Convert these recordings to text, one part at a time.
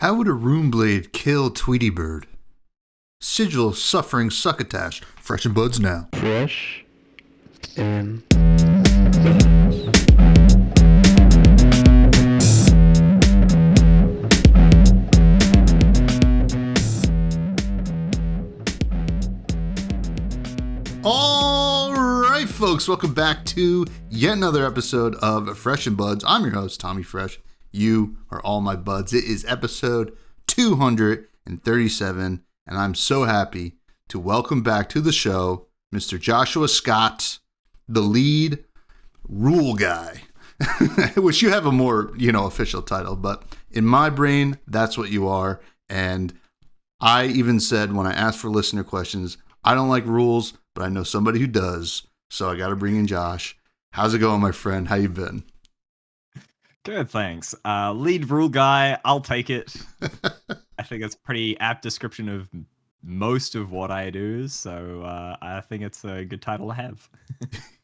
How would a rune blade kill Tweety Bird? Sigil of Suffering Succotash. Fresh and buds now. Fresh and All right, folks, welcome back to yet another episode of Fresh and Buds. I'm your host, Tommy Fresh. You are all my buds. It is episode 237, and I'm so happy to welcome back to the show Mr. Joshua Scott, the lead rule guy. Which you have a more, official title, but in my brain, that's what you are. And I even said when I asked for listener questions, I don't like rules, but I know somebody who does. So I got to bring in Josh. How's it going, my friend? How you been? Good, thanks. Lead rule guy, I'll take it. I think it's a pretty apt description of most of what I do, so I think it's a good title to have.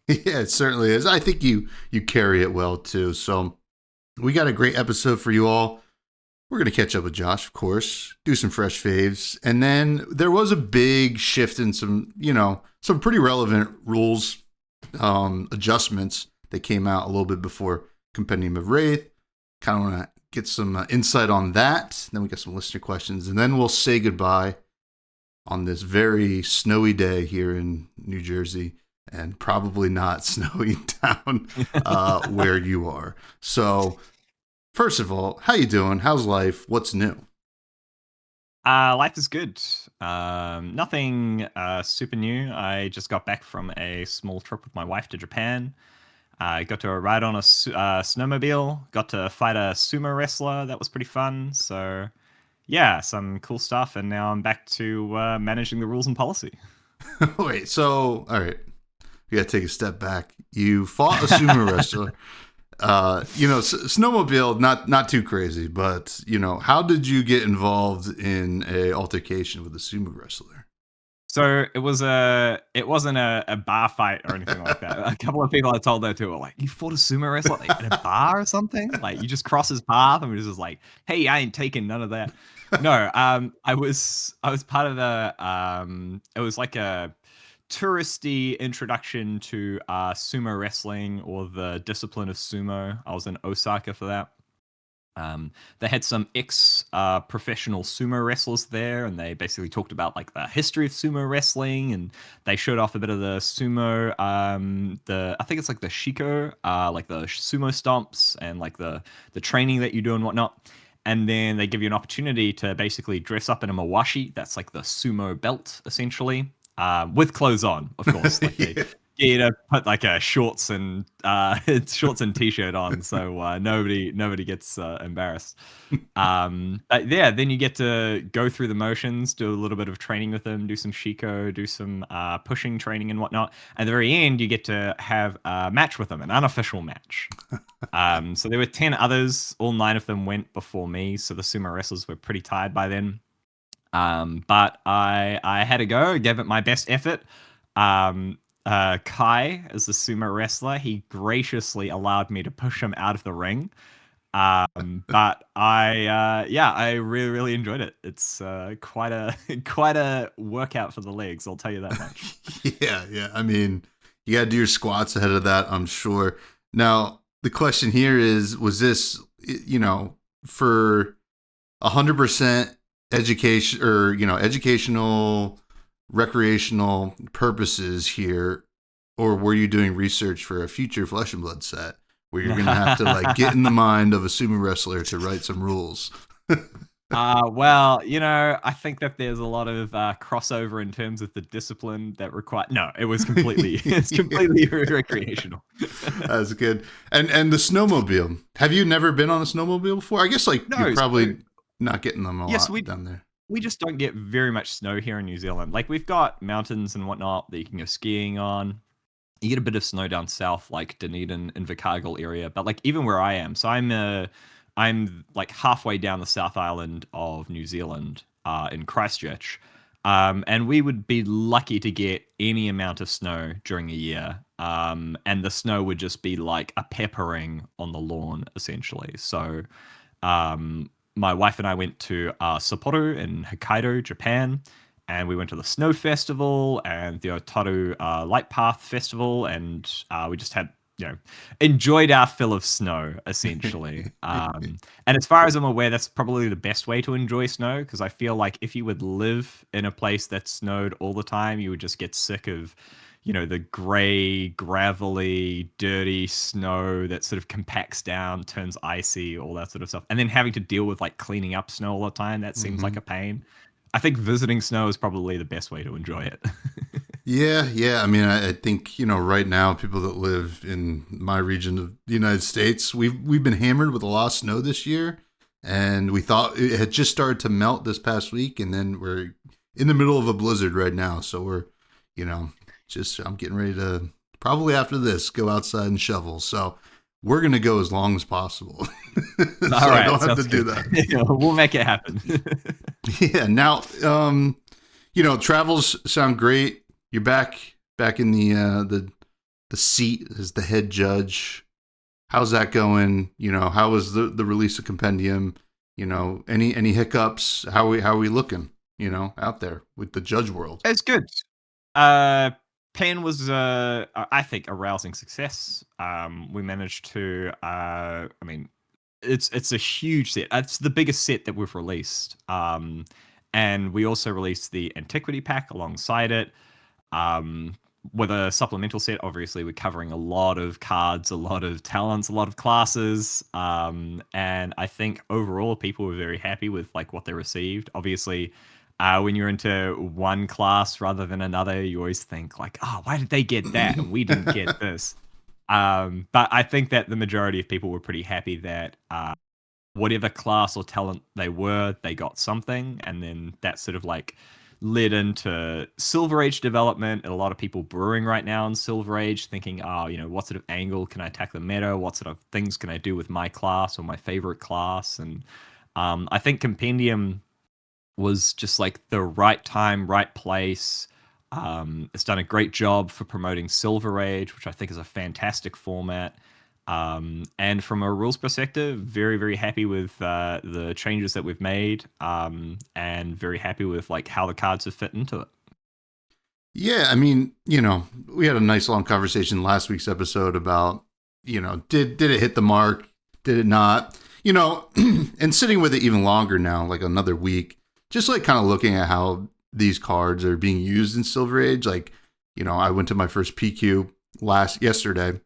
Yeah, it certainly is. I think you carry it well, too. So we got a great episode for you all. We're going to catch up with Josh, of course, do some fresh faves. And then there was a big shift in some pretty relevant rules adjustments that came out a little bit before Compendium of Wraith. Kind of want to get some insight on that. Then we got some listener questions. And then we'll say goodbye on this very snowy day here in New Jersey. And probably not snowy down where you are. So, first of all, how you doing? How's life? What's new? Life is good. Nothing super new. I just got back from a small trip with my wife to Japan. I got to ride on a snowmobile. Got to fight a sumo wrestler. That was pretty fun. So, yeah, some cool stuff. And now I'm back to managing the rules and policy. Wait, so, all right. We got to take a step back. You fought a sumo wrestler. Snowmobile, not too crazy, but, how did you get involved in a altercation with a sumo wrestler? So it wasn't a bar fight or anything like that. A couple of people I told that to were like, "You fought a sumo wrestler like, at a bar or something? Like you just cross his path?" And we was just like, "Hey, I ain't taking none of that." No, I was part of it was like a touristy introduction to sumo wrestling, or the discipline of sumo. I was in Osaka for that. They had some professional sumo wrestlers there, and they basically talked about like the history of sumo wrestling, and they showed off a bit of the sumo, I think it's like the shiko, like the sumo stomps and like the training that you do and whatnot. And then they give you an opportunity to basically dress up in a mawashi. That's like the sumo belt, essentially. With clothes on, of course. Like they get you to put like a shorts and t-shirt on, so nobody gets embarrassed. But yeah, then you get to go through the motions, do a little bit of training with them, do some shiko, do some pushing training and whatnot. At the very end, you get to have a match with them, an unofficial match. So there were 10 others. All 9 of them went before me, so the sumo wrestlers were pretty tired by then. But I had a go, gave it my best effort. Kai, as the sumo wrestler, he graciously allowed me to push him out of the ring. But I really, really enjoyed it. It's quite a workout for the legs, I'll tell you that much. Yeah. I mean, you got to do your squats ahead of that, I'm sure. Now, the question here is, was this, for 100% education or educational, recreational purposes here, or were you doing research for a future Flesh and Blood set where you're gonna have to like get in the mind of a sumo wrestler to write some rules? Well, I think that there's a lot of crossover in terms of the discipline that require. No, it's completely recreational. That's good. And the snowmobile. Have you never been on a snowmobile before? I guess you're probably not getting them a lot down there. We just don't get very much snow here in New Zealand. Like we've got mountains and whatnot that you can go skiing on. You get a bit of snow down south, like Dunedin and Invercargill area, but like even where I am, so I'm like halfway down the South Island of New Zealand, in Christchurch, and we would be lucky to get any amount of snow during a year, and the snow would just be like a peppering on the lawn, essentially. So my wife and I went to Sapporo in Hokkaido, Japan, and we went to the Snow Festival and the Otaru Light Path Festival, and we just had, enjoyed our fill of snow, essentially. And as far as I'm aware, that's probably the best way to enjoy snow, because I feel like if you would live in a place that snowed all the time, you would just get sick of, the gray, gravelly, dirty snow that sort of compacts down, turns icy, all that sort of stuff. And then having to deal with like cleaning up snow all the time, that seems like a pain. I think visiting snow is probably the best way to enjoy it. Yeah. I mean, I think right now, people that live in my region of the United States, we've been hammered with a lot of snow this year, and we thought it had just started to melt this past week, and then we're in the middle of a blizzard right now. So we're, I'm getting ready to probably after this go outside and shovel. So we're gonna go as long as possible. So All right, I don't have to sounds do good. that. We'll make it happen. Yeah. Now, travels sound great. You're back in the seat as the head judge. How's that going? How was the release of Compendium? Any hiccups? How are we looking? Out there with the judge world. It's good. Pen was, I think, a rousing success. We managed to, it's a huge set. It's the biggest set that we've released. And we also released the Antiquity Pack alongside it. With a supplemental set, obviously, we're covering a lot of cards, a lot of talents, a lot of classes. And I think overall, people were very happy with like what they received. Obviously, when you're into one class rather than another, you always think like, oh, why did they get that and we didn't get this? But I think that the majority of people were pretty happy that whatever class or talent they were, they got something. And then that sort of like led into Silver Age development, and a lot of people brewing right now in Silver Age, thinking, oh, what sort of angle can I attack the meta? What sort of things can I do with my class or my favorite class? And I think Compendium was just like the right time, right place. It's done a great job for promoting Silver Age, which I think is a fantastic format. And from a rules perspective, very, very happy with the changes that we've made, and very happy with like how the cards have fit into it. Yeah, I mean, we had a nice long conversation last week's episode about, did it hit the mark? Did it not? And sitting with it even longer now, like another week, just like kind of looking at how these cards are being used in Silver Age. Like, I went to my first PQ yesterday,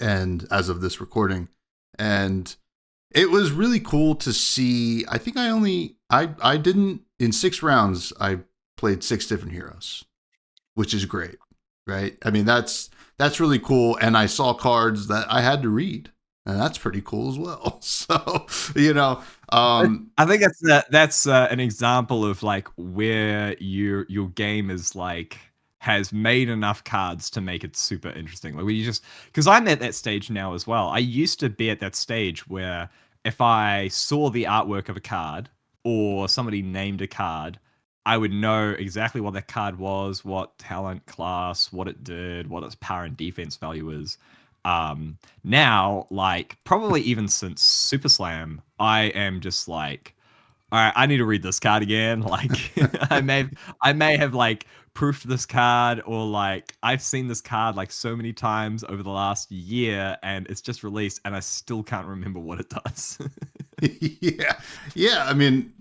and as of this recording, and it was really cool to see. I think I didn't, in 6 rounds, I played 6 different heroes, which is great, right? I mean, that's really cool. And I saw cards that I had to read, and that's pretty cool as well. So, I think that's an example of like where your game is like has made enough cards to make it super interesting. Like because I'm at that stage now as well. I used to be at that stage where if I saw the artwork of a card or somebody named a card, I would know exactly what that card was, what talent class, what it did, what its power and defense value is. Now, like probably even since Super Slam, I am just like, all right, I need to read this card again. Like I may have like proofed this card, or like I've seen this card like so many times over the last year, and it's just released and I still can't remember what it does. Yeah. I mean,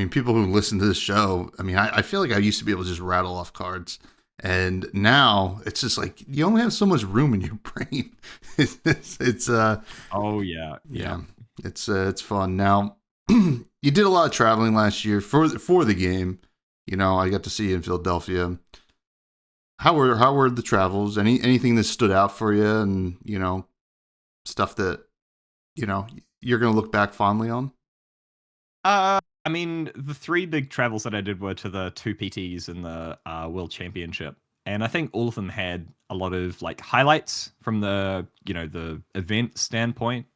people who listen to this show, I feel like I used to be able to just rattle off cards. And now it's just like you only have so much room in your brain. It's oh yeah. It's fun. Now you did a lot of traveling last year for the game. I got to see you in Philadelphia. How were the travels? Anything that stood out for you, and stuff that you're gonna look back fondly on? The 3 big travels that I did were to the 2 PTs in the World Championship, and I think all of them had a lot of like highlights from the the event standpoint.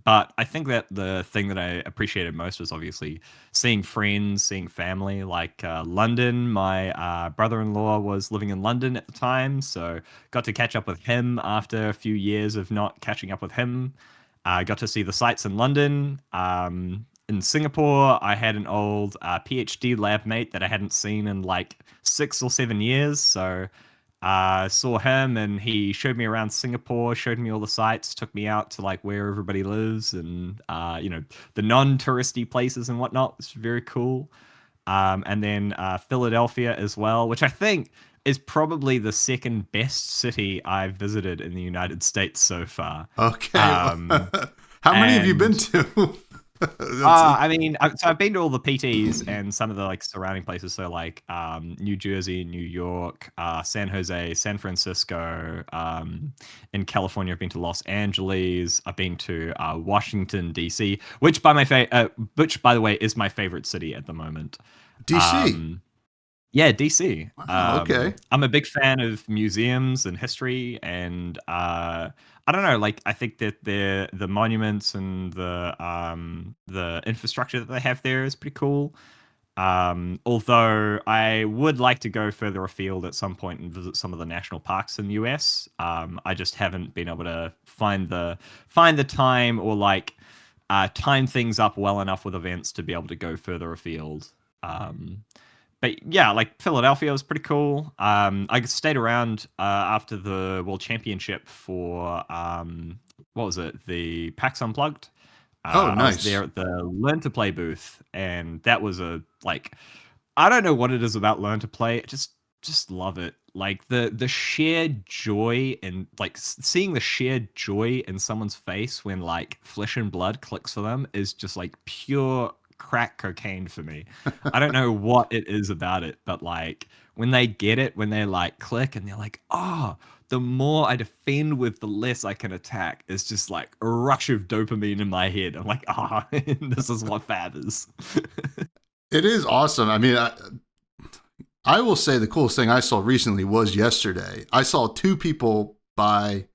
But I think that the thing that I appreciated most was obviously seeing friends, seeing family. Like London, my brother-in-law was living in London at the time, so got to catch up with him after a few years of not catching up with him. Got to see the sights in London. in Singapore, I had an old PhD lab mate that I hadn't seen in like 6 or 7 years. So saw him and he showed me around Singapore, showed me all the sites, took me out to like where everybody lives and the non-touristy places and whatnot. It's very cool. And then Philadelphia as well, which I think is probably the second best city I've visited in the United States so far. Okay. How many have you been to? I mean, so I've been to all the PTs and some of the like surrounding places. So like New Jersey, New York, San Jose, San Francisco. In California, I've been to Los Angeles. I've been to Washington D.C., which by the way is my favorite city at the moment. DC. Yeah, DC. Wow, okay. I'm a big fan of museums and history, and I don't know. Like, I think that the monuments and the infrastructure that they have there is pretty cool. Although I would like to go further afield at some point and visit some of the national parks in the US. I just haven't been able to find the time or like time things up well enough with events to be able to go further afield. But yeah, like Philadelphia was pretty cool. I stayed around after the World Championship for what was it? The PAX Unplugged. Oh, nice. I was there at the Learn to Play booth, and that was I don't know what it is about Learn to Play. Just love it. Like the sheer joy and like seeing the sheer joy in someone's face when like Flesh and Blood clicks for them is just like pure crack cocaine for me. I don't know what it is about it, but like when they get it, when they like click and they're like, oh, the more I defend with, the less I can attack. It's just like a rush of dopamine in my head. I'm like, ah, oh, this is what Fab is. It is awesome. I mean, I will say the coolest thing I saw recently was yesterday. I saw two people buy,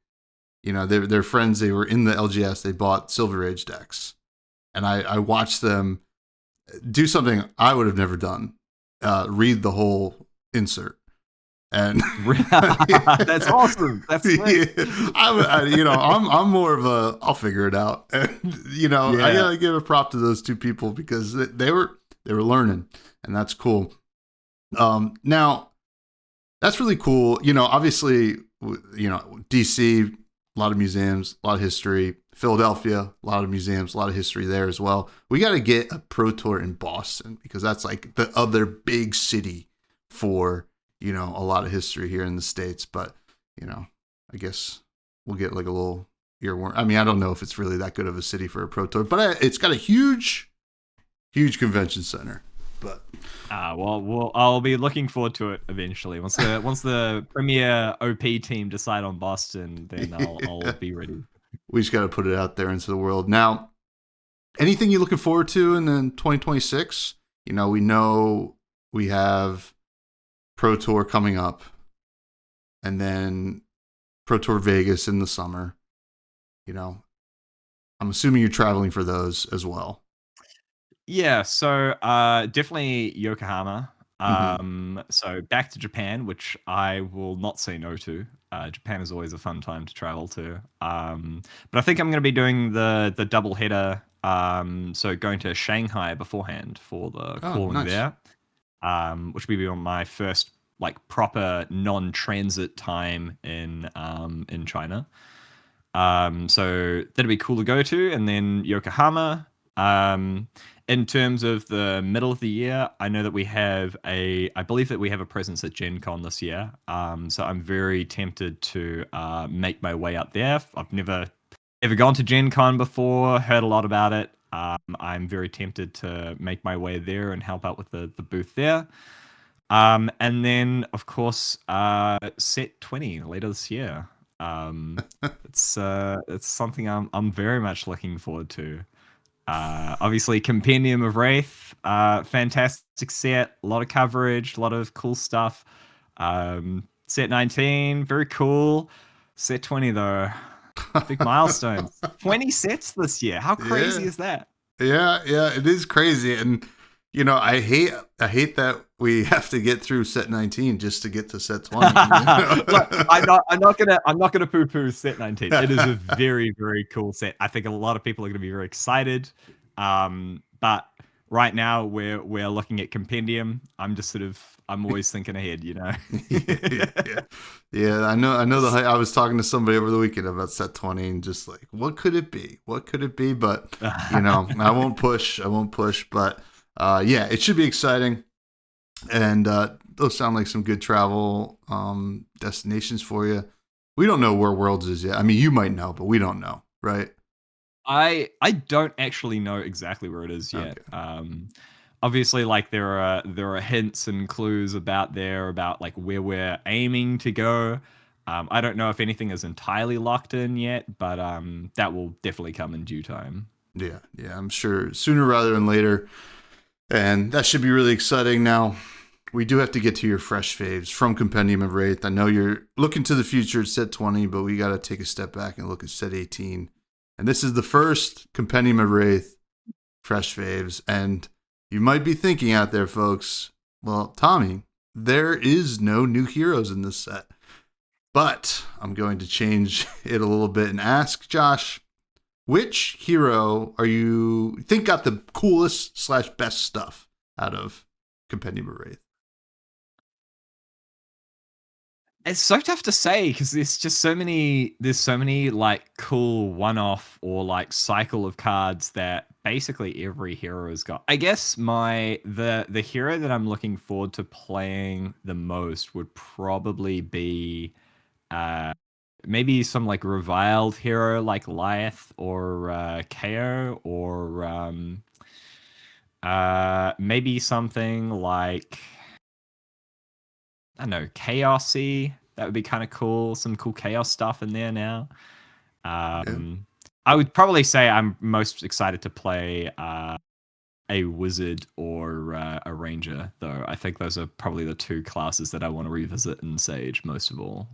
they're friends. They were in the LGS. They bought Silver Age decks. And I watched them do something I would have never done. Read the whole insert. And that's awesome. That's great. Yeah, I'm more of a I'll figure it out. And I gotta give a prop to those two people because they were learning, and that's cool. Now that's really cool. Obviously, DC, a lot of museums, a lot of history. Philadelphia, a lot of museums, a lot of history there as well. We got to get a Pro Tour in Boston because that's like the other big city for, a lot of history here in the States. But, I guess we'll get like a little earworm. I mean, I don't know if it's really that good of a city for a Pro Tour, but it's got a huge convention center. But I'll be looking forward to it eventually. Once the premier OP team decide on Boston, then I'll be ready. We just got to put it out there into the world. Now, anything you're looking forward to in 2026? We know we have Pro Tour coming up, and then Pro Tour Vegas in the summer. I'm assuming you're traveling for those as well. Yeah, so definitely Yokohama. So back to Japan, which I will not say no to. Japan is always a fun time to travel to. But I think I'm going to be doing the double header. So going to Shanghai beforehand for the calling there, which will be on my first like proper non-transit time in China. So that'd be cool to go to, and then Yokohama. In terms of the middle of the year, I know that I believe that we have a presence at Gen Con this year. So I'm very tempted to make my way up there. I've never gone to Gen Con before, heard a lot about it. I'm very tempted to make my way there and help out with the booth there. And then, of course, Set 20 later this year. It's something I'm very much looking forward to. Obviously, Compendium of Wraith, fantastic set, a lot of coverage, a lot of cool stuff. Set 19, very cool. Set 20 though, big milestones. 20 sets this year. How crazy is that? Yeah, it is crazy, and I hate that we have to get through set 19 just to get to set 20. Look, I'm not gonna poo-poo set 19. It is a very, very cool set. I think a lot of people are gonna be very excited. But right now we're looking at Compendium. I'm always thinking ahead, Yeah. I know the hype. I was talking to somebody over the weekend about set 20 and just like, what could it be? What could it be? But I won't push. But yeah, it should be exciting. And those sound like some good travel destinations for you. We don't know where Worlds is yet. I mean, you might know, but we don't know, right? I don't actually know exactly where it is yet. Okay. Obviously, like there are hints and clues about like where we're aiming to go. I don't know if anything is entirely locked in yet, but that will definitely come in due time. Yeah, I'm sure sooner rather than later. And that should be really exciting. Now, we do have to get to your fresh faves from Compendium of Wraith. I know you're looking to the future at set 20, but we got to take a step back and look at set 18. And this is the first Compendium of Wraith fresh faves. And you might be thinking out there, folks, well, Tommy, there is no new heroes in this set. But I'm going to change it a little bit and ask Josh, which hero are you think got the coolest / best stuff out of Compendium of Wraith? It's so tough to say because there's so many like cool one-off or like cycle of cards that basically every hero has got. I guess the hero that I'm looking forward to playing the most would probably be uh maybe some like reviled hero like Lyeth or KO or maybe something like I don't know, chaosy. That would be kind of cool. Some cool chaos stuff in there now. I would probably say I'm most excited to play a wizard or a ranger, though. I think those are probably the two classes that I want to revisit in Sage most of all.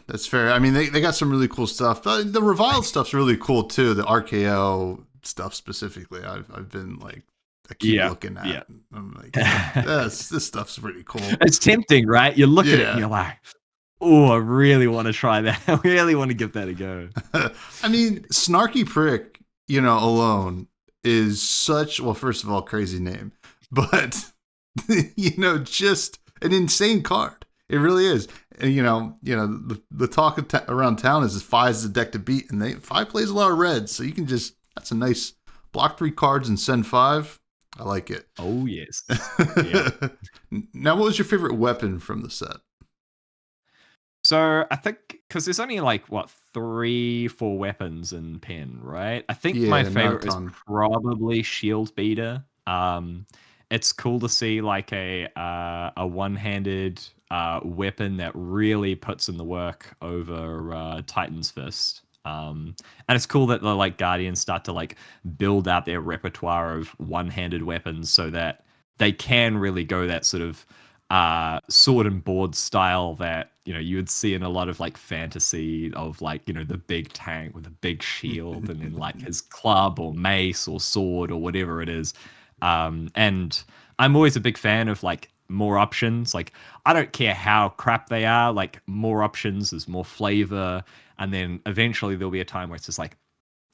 That's fair. I mean, they got some really cool stuff. The reviled stuff's really cool too. The RKO stuff specifically, I've been like, I keep looking at. Yeah. I'm like, this stuff's pretty cool. It's tempting, right? You look at it and you're like, oh, I really want to try that. I really want to give that a go. I mean, Snarky Prick, alone is such, well, first of all, crazy name, but just an insane card. It really is. And, the talk around town is Fi's the deck to beat, and Fi plays a lot of red, so you can that's a nice block 3 cards and send 5. I like it. Oh, yes. Yeah. Now, what was your favorite weapon from the set? So I think because there's only like 3-4 weapons in Pen, right? I think my favorite is probably Shield Beater. It's cool to see like a one-handed weapon that really puts in the work over Titan's Fist. And it's cool that the like Guardians start to like build out their repertoire of one-handed weapons so that they can really go that sort of sword and board style that you would see in a lot of like fantasy of like the big tank with a big shield and then like his club or mace or sword or whatever it is. And I'm always a big fan of like more options. Like I don't care how crap they are, like more options is more flavor. And then eventually there'll be a time where it's just like,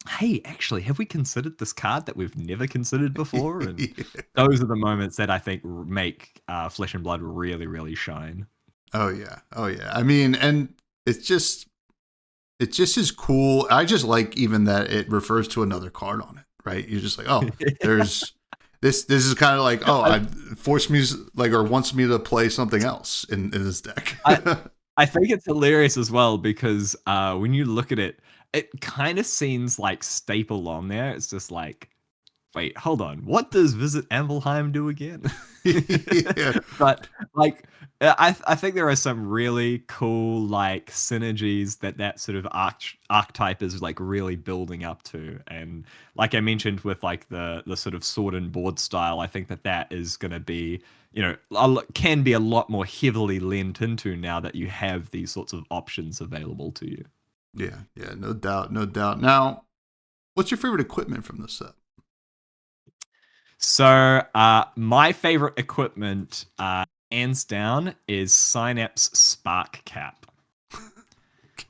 hey, actually, have we considered this card that we've never considered before? And those are the moments that I think make Flesh and Blood really, really shine. Oh yeah. I mean, and it's just as cool. I just like even that it refers to another card on it, right? You're just like, oh, there's this is kind of like, oh, I forced me like or wants me to play something else in this deck. I think it's hilarious as well because when you look at it, it kind of seems like staple on there. It's just like, wait, hold on. What does Visit Ambelheim do again? Yeah. But like, I think there are some really cool like synergies that sort of archetype is like really building up to. And like I mentioned with like the sort of sword and board style, I think that is going to be, can be a lot more heavily lent into now that you have these sorts of options available to you. Yeah, no doubt. Now, what's your favorite equipment from the set? So, my favorite equipment, hands down, is Synapse Spark Cap.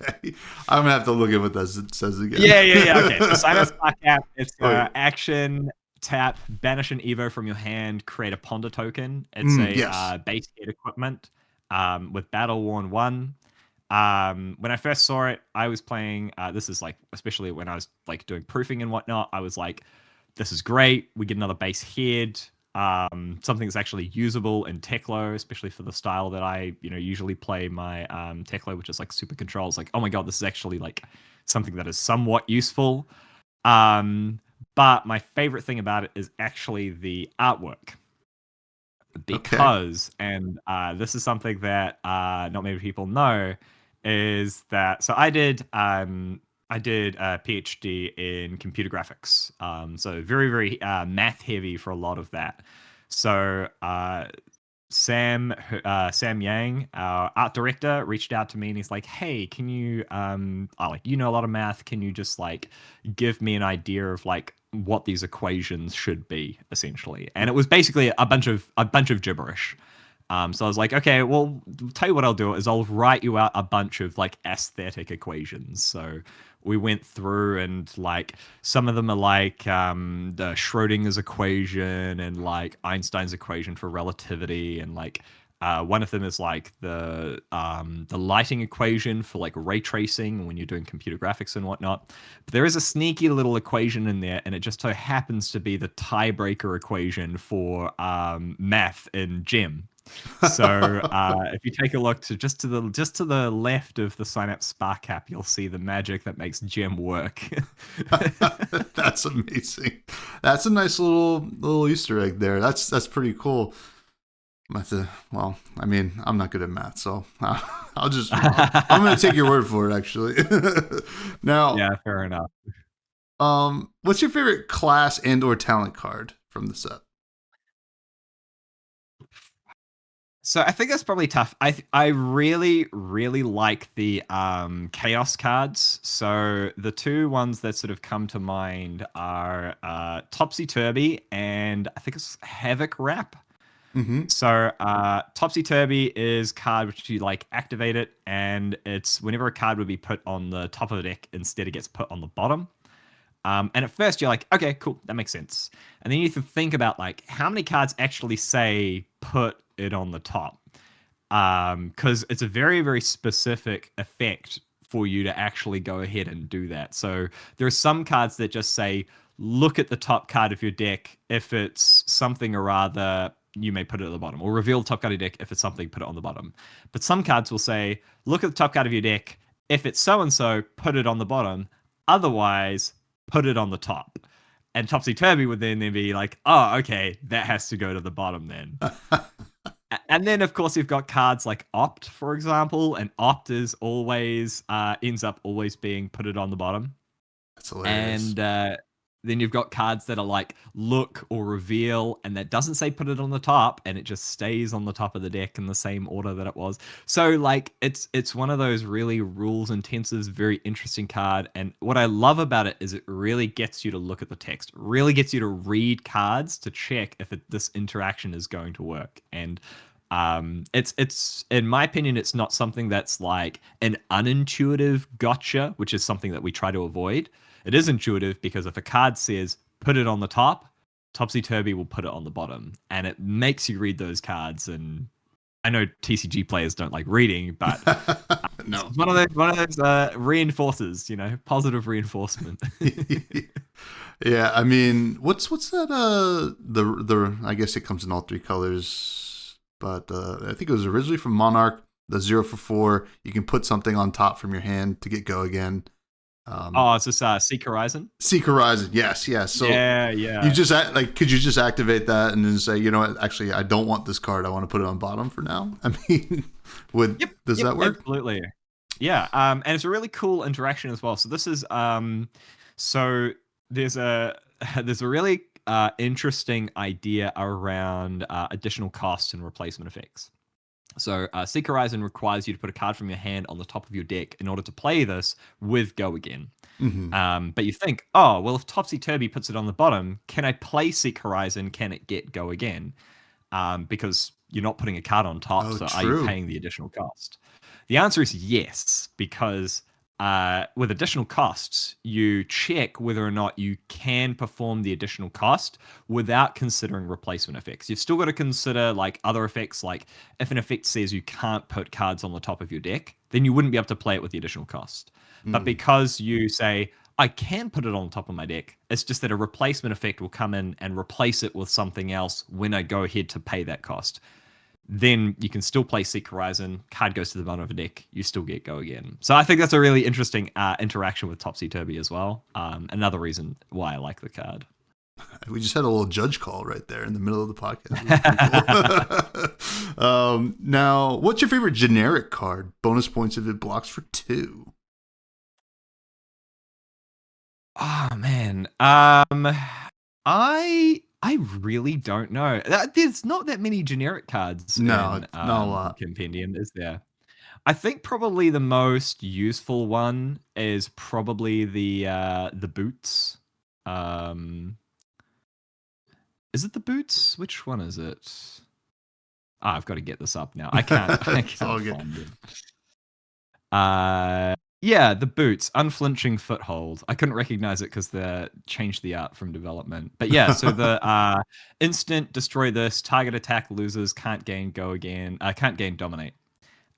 Okay. I'm gonna have to look at what that says again. Yeah. Okay. So Cyanide Spark Cap, it's Wait. action, tap, banish an Evo from your hand, create a Ponder token. It's Yes. a base hit equipment with Battle Worn 1. When I first saw it, I was playing, this is like, especially when I was like doing proofing and whatnot, I was like, this is great. We get another base head. Something that's actually usable in Teklo, especially for the style that I, usually play my Teklo, which is like super controls. Like, oh my god, this is actually like something that is somewhat useful. But my favorite thing about it is actually the artwork. Because, and this is something that not many people know, is that so I did a PhD in computer graphics, so very very math heavy for a lot of that. So Sam Yang, our art director, reached out to me and he's like, "Hey, can you like you know a lot of math? Can you just like give me an idea of like what these equations should be essentially?" And it was basically a bunch of gibberish. So I was like, okay, well, tell you what I'll do is I'll write you out a bunch of like aesthetic equations. So we went through and like some of them are like the Schrodinger's equation and like Einstein's equation for relativity, and like one of them is like the lighting equation for like ray tracing when you're doing computer graphics and whatnot. But there is a sneaky little equation in there, and it just so happens to be the tiebreaker equation for math in GEM. So if you take a look to just to the left of the Synapse Spark Cap, you'll see the magic that makes GEM work. That's amazing. That's a nice little Easter egg there. That's pretty cool. Well, I mean, I'm not good at math, so I'm going to take your word for it, actually. Now, yeah, fair enough. What's your favorite class and/or talent card from the set? So I think that's probably tough. I really really like the chaos cards. So the two ones that sort of come to mind are Topsy Turvy and I think it's Havoc Wrap. Mm-hmm. So Topsy Turvy is card which you like activate it, and it's whenever a card would be put on the top of the deck, instead it gets put on the bottom. And at first you're like, okay, cool, that makes sense. And then you have to think about like how many cards actually say put it on the top. Because it's a very, very specific effect for you to actually go ahead and do that. So there are some cards that just say, look at the top card of your deck. If it's something or other, you may put it at the bottom. Or reveal the top card of your deck. If it's something, put it on the bottom. But some cards will say, look at the top card of your deck. If it's so-and-so, put it on the bottom. Otherwise, put it on the top. And Topsy Turvy would then be like, oh, okay, that has to go to the bottom then. And then, of course, you've got cards like Opt, for example, and Opt is always ends up always being put it on the bottom. That's hilarious. And then you've got cards that are like Look or Reveal, and that doesn't say put it on the top, and it just stays on the top of the deck in the same order that it was. So, like, it's one of those really rules intensive, very interesting card. And what I love about it is it really gets you to look at the text, really gets you to read cards to check if this interaction is going to work. And it's in my opinion, it's not something that's like an unintuitive gotcha, which is something that we try to avoid. It is intuitive because if a card says put it on the top, Topsy Turvy will put it on the bottom, and it makes you read those cards. And I know TCG players don't like reading, but no, it's one of those reinforcers, positive reinforcement. Yeah, I mean, what's that? The I guess it comes in all three colors, but I think it was originally from Monarch. The 0 for 4. You can put something on top from your hand to get go again. It's this Seek Horizon. Seek Horizon, yes. So yeah. You just could you just activate that and then say, you know what? Actually, I don't want this card. I want to put it on bottom for now. I mean, does that work? Absolutely. Yeah. And it's a really cool interaction as well. So this is so there's a really interesting idea around additional costs and replacement effects. So Seek Horizon requires you to put a card from your hand on the top of your deck in order to play this with Go Again. Mm-hmm. But you think, oh, well, if Topsy Turvy puts it on the bottom, can I play Seek Horizon? Can it get Go Again? Because you're not putting a card on top, so true. are you paying the additional cost? The answer is yes, because with additional costs, you check whether or not you can perform the additional cost without considering replacement effects. You've still got to consider like other effects, like if an effect says you can't put cards on the top of your deck, then you wouldn't be able to play it with the additional cost. But because you say, I can put it on top of my deck, it's just that a replacement effect will come in and replace it with something else when I go ahead to pay that cost. Then you can still play Seek Horizon, card goes to the bottom of a deck, you still get go again. So I think that's a really interesting interaction with Topsy-Turvy as well. Another reason why I like the card. We just had a little judge call right there in the middle of the podcast. Cool. Now, what's your favorite generic card? Bonus points if it blocks for 2. Oh man, I really don't know. There's not that many generic cards. No, in, not a lot. Compendium, is there? I think probably the most useful one is probably the boots. Is it the boots? Which one is it? I've got to get this up now. I can't. I can't all good. find it. Yeah, the boots, unflinching foothold. I couldn't recognize it because they changed the art from development. But yeah, so the instant destroy this, target attack losers can't gain go again, can't gain dominate,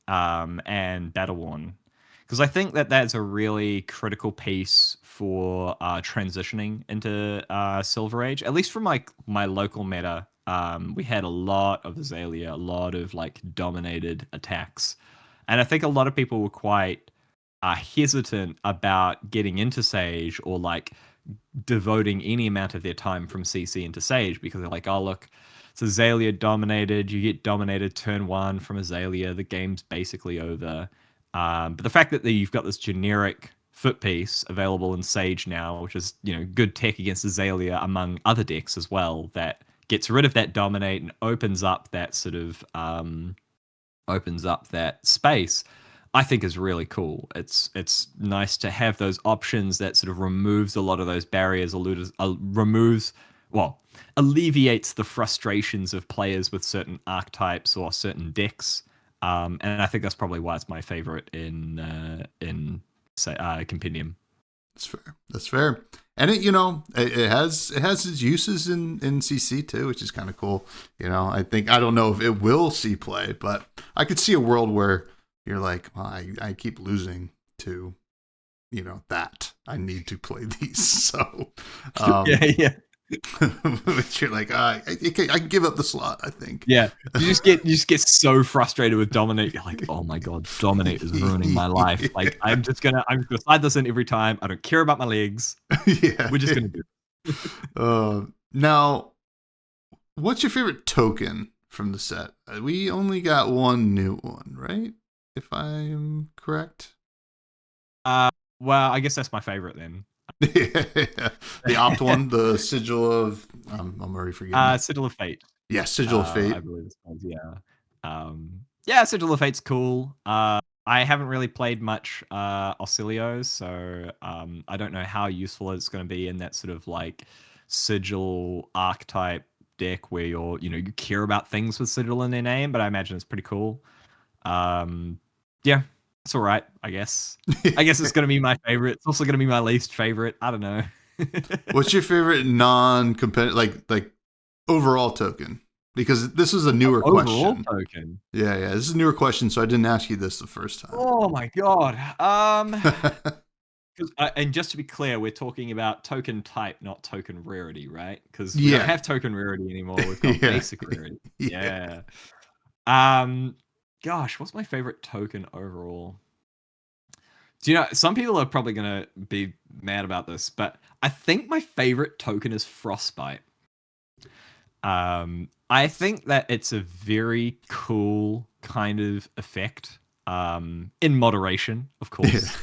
and battle worn. Because I think that that's a really critical piece for transitioning into Silver Age. At least from like my local meta, we had a lot of Azalea, a lot of like dominated attacks, and I think a lot of people were quite hesitant about getting into Sage or like devoting any amount of their time from CC into Sage because they're like, oh look, it's Azalea dominated, you get dominated turn 1 from Azalea, the game's basically over. But the fact that you've got this generic foot piece available in Sage now, which is, you know, good tech against Azalea among other decks as well, that gets rid of that dominate and opens up that sort of opens up that space, I think is really cool. It's nice to have those options that sort of removes a lot of those barriers, alleviates the frustrations of players with certain archetypes or certain decks. And I think that's probably why it's my favorite in Compendium. That's fair. And it has its uses in CC too, which is kind of cool. I don't know if it will see play, but I could see a world where you're like, well, I keep losing to, that. I need to play these. So, yeah. But you're like, I can give up the slot, I think. Yeah. You just get so frustrated with Dominate. You're like, oh my God, Dominate is ruining my life. Like, I'm just gonna slide this in every time. I don't care about my legs. Yeah. We're just gonna do it. Now, what's your favorite token from the set? We only got one new one, right? If I'm correct. Well, I guess that's my favorite then. The opt one, the Sigil of I'm already forgetting. Sigil of Fate. Yeah, Sigil of Fate. I believe it's called, yeah. Yeah, Sigil of Fate's cool. I haven't really played much Auxilios, so I don't know how useful it's going to be in that sort of like Sigil archetype deck where you care about things with Sigil in their name, but I imagine it's pretty cool. Yeah, it's all right, I guess. I guess it's going to be my favorite. It's also going to be my least favorite. I don't know. What's your favorite non-competitive, like overall token? Because this is a newer question. Overall token? Yeah. This is a newer question, so I didn't ask you this the first time. Oh my God. And just to be clear, we're talking about token type, not token rarity, right? Because we don't have token rarity anymore. We've got basic rarity. Yeah. Gosh, what's my favorite token overall? Do you know, some people are probably going to be mad about this, but I think my favorite token is Frostbite. I think that it's a very cool kind of effect, in moderation, of course.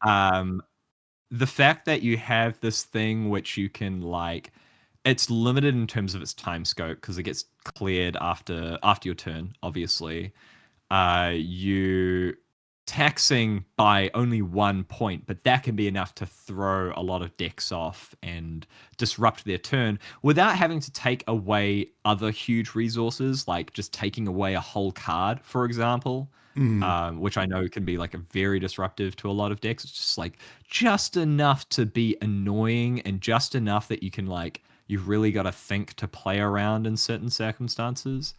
The fact that you have this thing which you can it's limited in terms of its time scope because it gets cleared after your turn, obviously. You taxing by only 1 point, but that can be enough to throw a lot of decks off and disrupt their turn without having to take away other huge resources, like just taking away a whole card, for example. which I know can be like a very disruptive to a lot of decks. It's just like just enough to be annoying and just enough that you can like you've really got to think to play around in certain circumstances.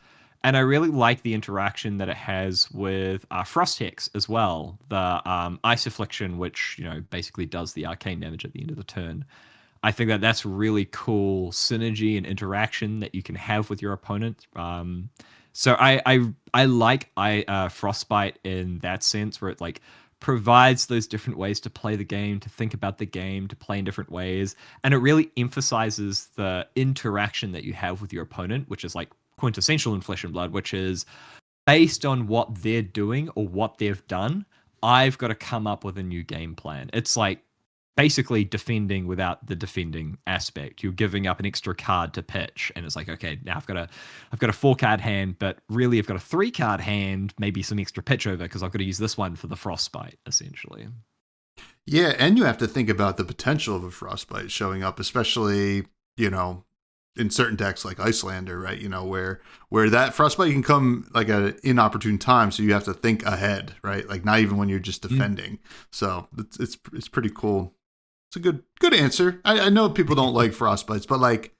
And I really like the interaction that it has with Frost Hex as well, the Ice Affliction, which basically does the arcane damage at the end of the turn. I think that that's really cool synergy and interaction that you can have with your opponent. So I like Frostbite in that sense, where it like provides those different ways to play the game, to think about the game, to play in different ways, and it really emphasizes the interaction that you have with your opponent, which is like quintessential in Flesh and Blood, which is based on what they're doing or what they've done. I've got to come up with a new game plan. It's like basically defending without the defending aspect. You're giving up an extra card to pitch, and it's like, okay, now I've got a 4-card hand, but really I've got a 3-card hand, maybe some extra pitch over because I've got to use this one for the Frostbite, essentially. Yeah, and you have to think about the potential of a Frostbite showing up, especially, in certain decks like Icelander, right? Where that Frostbite can come like at an inopportune time, so you have to think ahead, right? Like not even when you're just defending. So it's pretty cool. It's a good answer. I know people don't like Frostbites, but like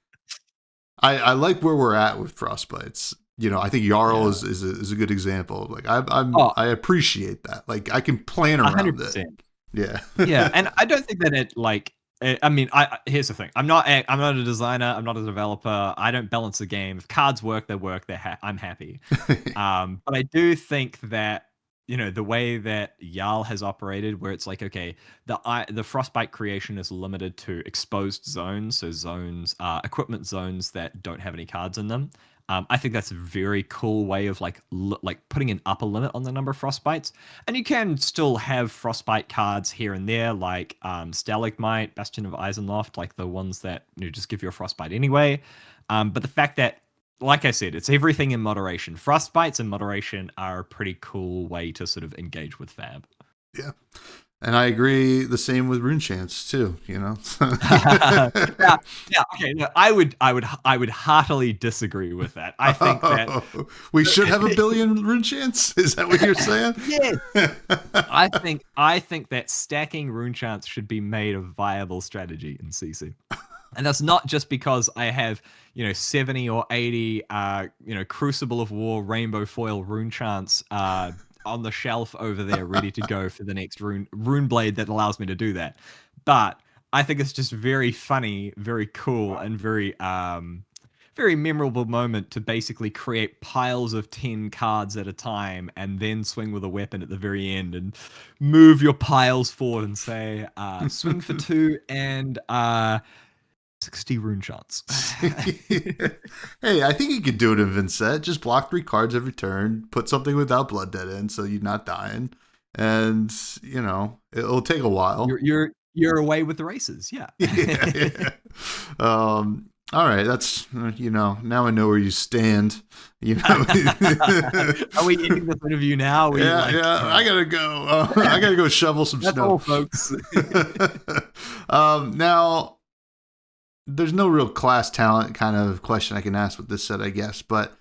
I like where we're at with Frostbites. I think Jarl is a good example. Like I appreciate that. Like I can plan around 100%. it. Yeah. Yeah, and I don't think that it like. I mean, here's the thing. I'm not a designer. I'm not a developer. I don't balance the game. If cards work, they work. I'm happy. But I do think that the way that Jarl has operated, where it's like, okay, the Frostbite creation is limited to exposed zones, so zones, equipment zones that don't have any cards in them. I think that's a very cool way of like putting an upper limit on the number of Frostbites. And you can still have Frostbite cards here and there, like Stalagmite, Bastion of Eisenloft, like the ones that just give you a Frostbite anyway. But the fact that, like I said, it's everything in moderation. Frostbites in moderation are a pretty cool way to sort of engage with Fab. Yeah. And I agree the same with Rune Chance too, yeah, okay. No, I would heartily disagree with that. I think that we should have a billion Rune Chance. Is that what you're saying? Yes. I think that stacking Rune Chance should be made a viable strategy in CC. And that's not just because I have, 70 or 80 Crucible of War Rainbow Foil Rune Chance on the shelf over there, ready to go for the next rune blade that allows me to do that. But I think it's just very funny, very cool, and very memorable moment to basically create piles of 10 cards at a time and then swing with a weapon at the very end and move your piles forward and say, swing for 2 and 60 rune shots. Hey, I think you could do it in Vincent. Just block 3 cards every turn, put something without Blood Dead in so you're not dying. And, it'll take a while. You're away with the races, yeah. Yeah. All right, that's now I know where you stand. Are we ending this interview now? Yeah. I gotta go. I gotta go shovel some that's snow, all, folks. Now, there's no real class talent kind of question I can ask with this set, I guess, but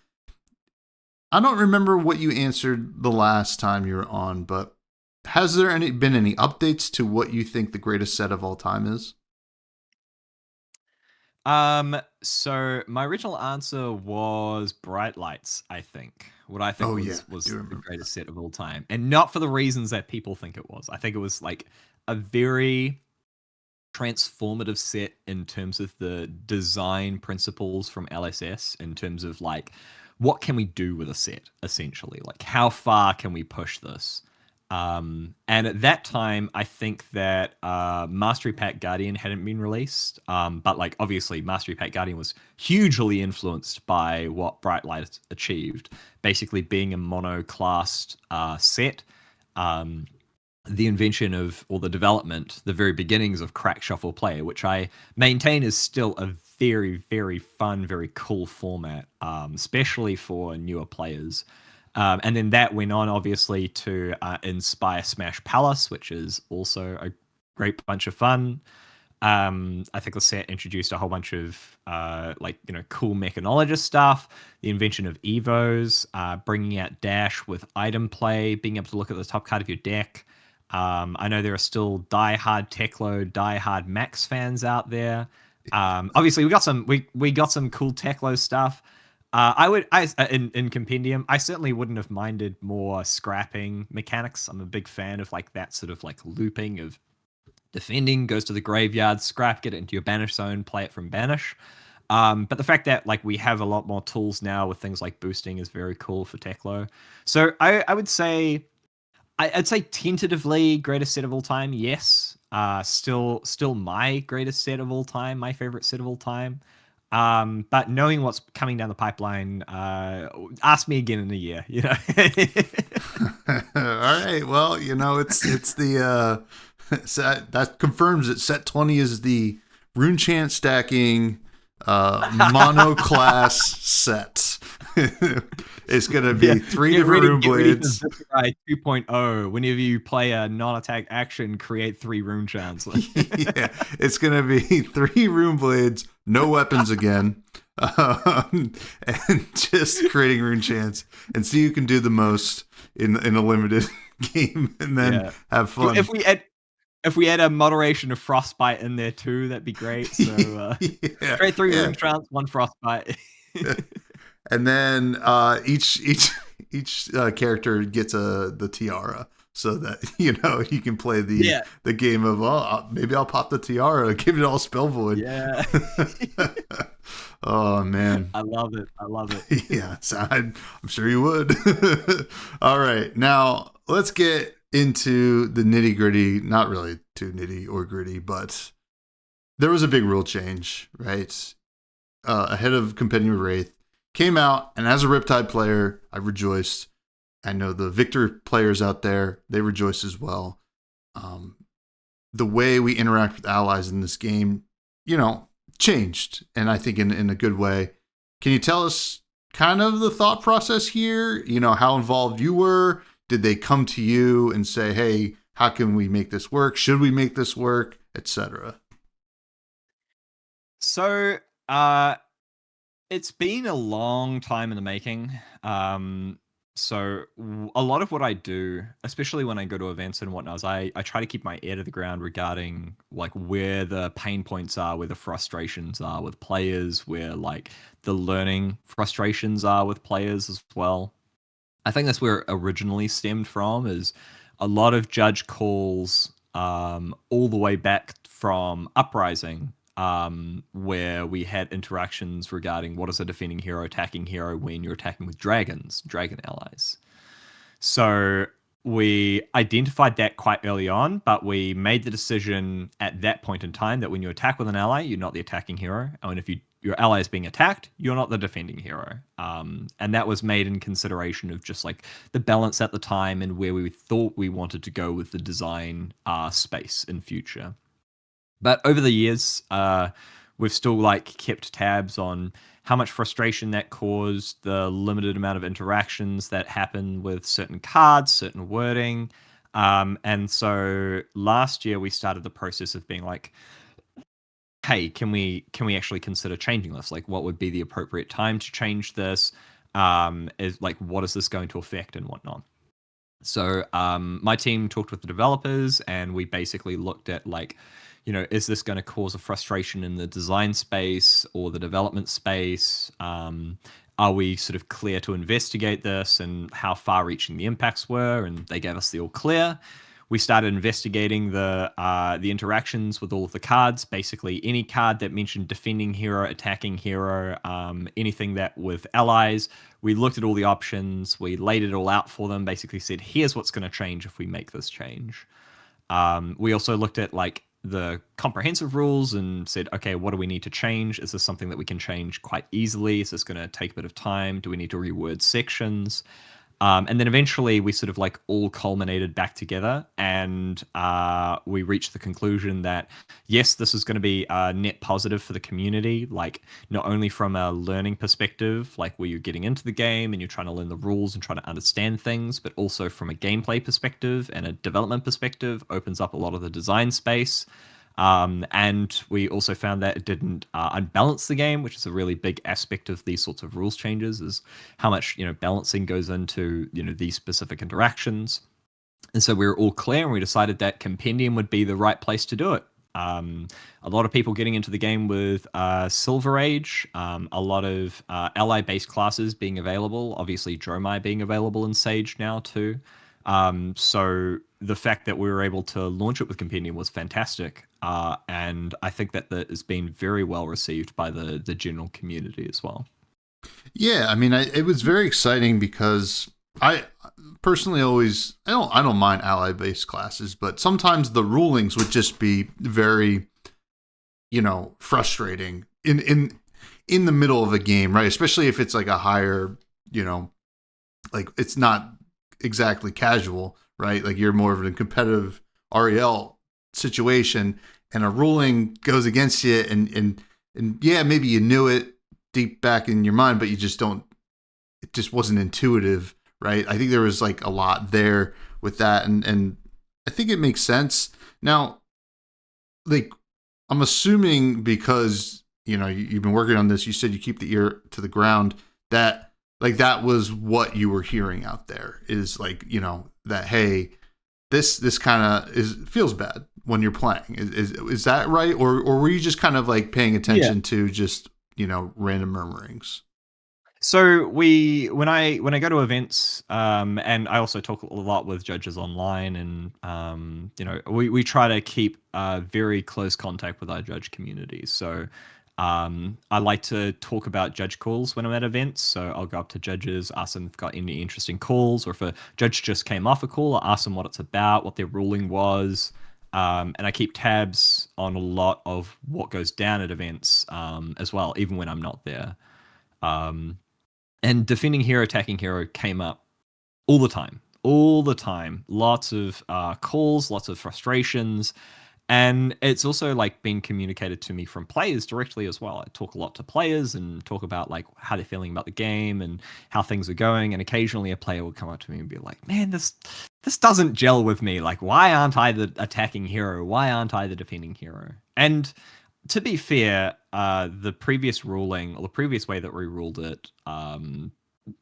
I don't remember what you answered the last time you were on. But has there been any updates to what you think the greatest set of all time is? So my original answer was Bright Lights, I think. What I think was the greatest set of all time. And not for the reasons that people think it was. I think it was like a very transformative set in terms of the design principles from LSS, in terms of like, what can we do with a set, essentially? Like, how far can we push this? And at that time, I think that Mastery Pack Guardian hadn't been released. But like, obviously, Mastery Pack Guardian was hugely influenced by what Bright Light achieved, basically being a mono-classed set. The invention of, or the development, the very beginnings of Crack Shuffle Play, which I maintain is still a very, very fun, very cool format, especially for newer players. And then that went on, obviously, to inspire Smash Palace, which is also a great bunch of fun. I think the set introduced a whole bunch of cool mechanologist stuff, the invention of evos, bringing out dash with item play, being able to look at the top card of your deck. I know there are still die-hard Teklo, die-hard Max fans out there. Obviously, we got some cool Teklo stuff. In Compendium, I certainly wouldn't have minded more scrapping mechanics. I'm a big fan of like that sort of like looping of defending, goes to the graveyard, scrap, get it into your banish zone, play it from banish. But the fact that like we have a lot more tools now with things like boosting is very cool for Teklo. So I would say, I'd say tentatively greatest set of all time. Yes, still my greatest set of all time, my favorite set of all time. But knowing what's coming down the pipeline, ask me again in a year. You know. All right. Well, it's the that confirms that set 20 is the rune chant stacking mono class set. It's going to be three different rune blades. 2.0. Whenever you play a non-attack action, create 3 rune chants. Yeah, it's going to be 3 rune blades, no weapons again, and just creating rune chants, and see who can do the most in a limited game, and then have fun. If we add a moderation of frostbite in there too, that'd be great. So create 3 rune chants, 1 frostbite. And then each character gets the tiara, so that you can play the game of maybe I'll pop the tiara, give it all spell void. Yeah. Oh man, I love it. Yeah, so I'm sure you would. All right, now let's get into the nitty gritty. Not really too nitty or gritty, but there was a big rule change, right? Ahead of Compendium of Wraith came out, and as a Riptide player, I rejoiced. I know the Victor players out there, they rejoice as well. The way we interact with allies in this game, changed, and I think in a good way. Can you tell us kind of the thought process here? How involved you were? Did they come to you and say, hey, how can we make this work? Should we make this work? Etc. So, it's been a long time in the making. So a lot of what I do, especially when I go to events and whatnot, is I try to keep my ear to the ground regarding like where the pain points are, where the frustrations are with players, where like the learning frustrations are with players as well. I think that's where it originally stemmed from, is a lot of judge calls all the way back from Uprising, where we had interactions regarding what is a defending hero, attacking hero when you're attacking with dragon allies. So we identified that quite early on, but we made the decision at that point in time that when you attack with an ally, you're not the attacking hero. And if your ally is being attacked, you're not the defending hero. And that was made in consideration of just like the balance at the time and where we thought we wanted to go with the design space in future. But over the years, we've still like kept tabs on how much frustration that caused, the limited amount of interactions that happen with certain cards, certain wording. And so last year we started the process of being like, hey, can we actually consider changing this? Like, what would be the appropriate time to change this? Is like, what is this going to affect and whatnot? So my team talked with the developers, and we basically looked at like, is this going to cause a frustration in the design space or the development space? Are we sort of clear to investigate this, and how far-reaching the impacts were? And they gave us the all clear. We started investigating the interactions with all of the cards. Basically, any card that mentioned defending hero, attacking hero, anything that with allies. We looked at all the options. We laid it all out for them. Basically, said, here's what's going to change if we make this change. We also looked at like the comprehensive rules and said, okay, what do we need to change? Is this something that we can change quite easily? Is this going to take a bit of time? Do we need to reword sections? And then eventually we sort of like all culminated back together, and we reached the conclusion that, yes, this is going to be a net positive for the community, like not only from a learning perspective, like where you're getting into the game and you're trying to learn the rules and trying to understand things, but also from a gameplay perspective and a development perspective, opens up a lot of the design space. And we also found that it didn't unbalance the game, which is a really big aspect of these sorts of rules changes, is how much balancing goes into these specific interactions. And so we were all clear, and we decided that Compendium would be the right place to do it. A lot of people getting into the game with Silver Age, a lot of ally-based classes being available, obviously Dromai being available in Sage now too. So the fact that we were able to launch it with Compendium was fantastic, and I think that has been very well received by the general community as well. Yeah, I mean, it was very exciting because I personally I don't mind ally based classes, but sometimes the rulings would just be very, frustrating in the middle of a game, right? Especially if it's like a higher, like it's not exactly casual, right? Like you're more of a competitive REL situation, and a ruling goes against you, and yeah, maybe you knew it deep back in your mind, but you just don't. It just wasn't intuitive, right? I think there was like a lot there with that, and I think it makes sense. Now, like, I'm assuming because you've been working on this, you said you keep the ear to the ground, that like that was what you were hearing out there, is like that, hey, this kind of feels bad when you're playing. Is that right, or were you just kind of like paying attention to just random murmurings? So when I go to events, and I also talk a lot with judges online, and we try to keep very close contact with our judge community. So I like to talk about judge calls when I'm at events. So I'll go up to judges, ask them if they've got any interesting calls, or if a judge just came off a call, I'll ask them what it's about, what their ruling was. And I keep tabs on a lot of what goes down at events as well, even when I'm not there. And defending hero, attacking hero came up all the time. Lots of calls, lots of frustrations. And it's also like being communicated to me from players directly as well. I talk a lot to players and talk about like how they're feeling about the game and how things are going. And occasionally a player will come up to me and be like, man, this doesn't gel with me. Like, why aren't I the attacking hero? Why aren't I the defending hero? And to be fair, the previous ruling, or the previous way that we ruled it,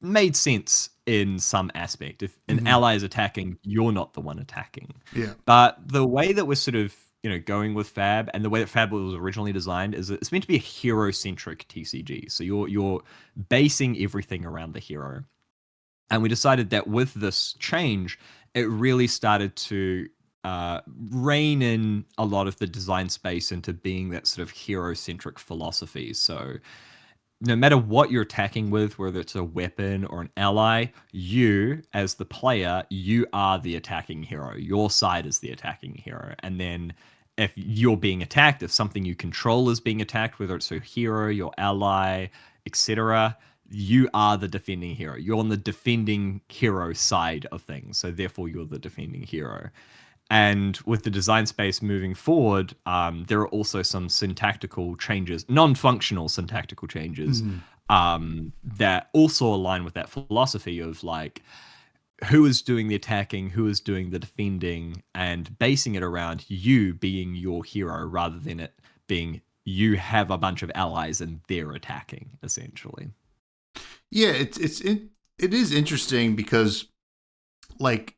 made sense in some aspect. If an ally is attacking, you're not the one attacking. Yeah. But the way that we're sort of going with Fab, and the way that Fab was originally designed, is it's meant to be a hero-centric TCG. So you're basing everything around the hero. And we decided that with this change, it really started to rein in a lot of the design space into being that sort of hero-centric philosophy. So no matter what you're attacking with, whether it's a weapon or an ally, you, as the player, you are the attacking hero. Your side is the attacking hero. And then if you're being attacked, if something you control is being attacked, whether it's your hero, your ally, etc., you are the defending hero. You're on the defending hero side of things. So therefore, you're the defending hero. And with the design space moving forward, there are also some syntactical changes, non-functional syntactical changes, that also align with that philosophy of like who is doing the attacking, who is doing the defending, and basing it around you being your hero rather than it being you have a bunch of allies and they're attacking, essentially. Yeah, it is interesting because like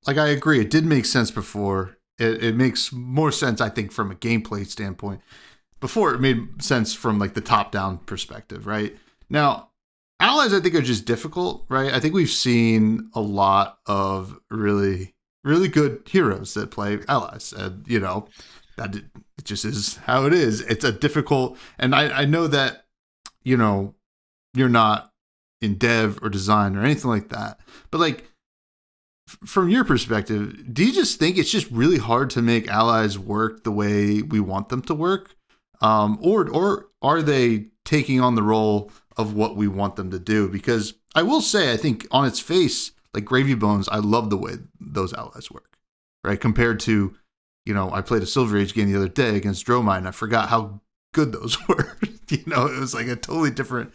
I agree, it did make sense before. It makes more sense, I think, from a gameplay standpoint. Before, it made sense from like the top-down perspective, right? Now, allies, I think, are just difficult, right? I think we've seen a lot of really, really good heroes that play allies, and that it just is how it is. It's a difficult, and I know that you're not in dev or design or anything like that, but like, from your perspective, do you just think it's just really hard to make allies work the way we want them to work? Or are they taking on the role of what we want them to do? Because I will say, I think on its face, like Gravy Bones, I love the way those allies work, right? Compared to, I played a Silver Age game the other day against Dromai, and I forgot how good those were. It was like a totally different,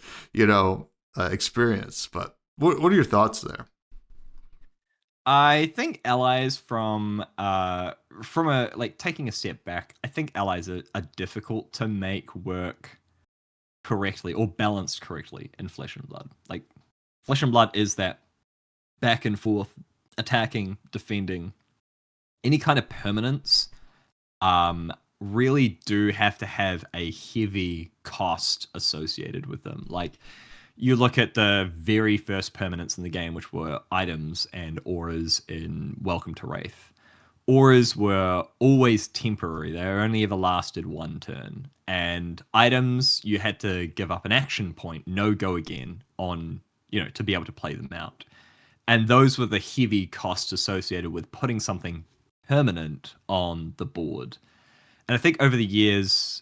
experience. But what are your thoughts there? I think allies from a like taking a step back, I think allies are difficult to make work correctly or balanced correctly in Flesh and Blood. Like Flesh and Blood is that back and forth attacking, defending. Any kind of permanence really do have to have a heavy cost associated with them. Like you look at the very first permanents in the game, which were items and auras in Welcome to Wraith. Auras were always temporary. They only ever lasted one turn. And items, you had to give up an action point, no go again on, to be able to play them out. And those were the heavy costs associated with putting something permanent on the board. And I think over the years,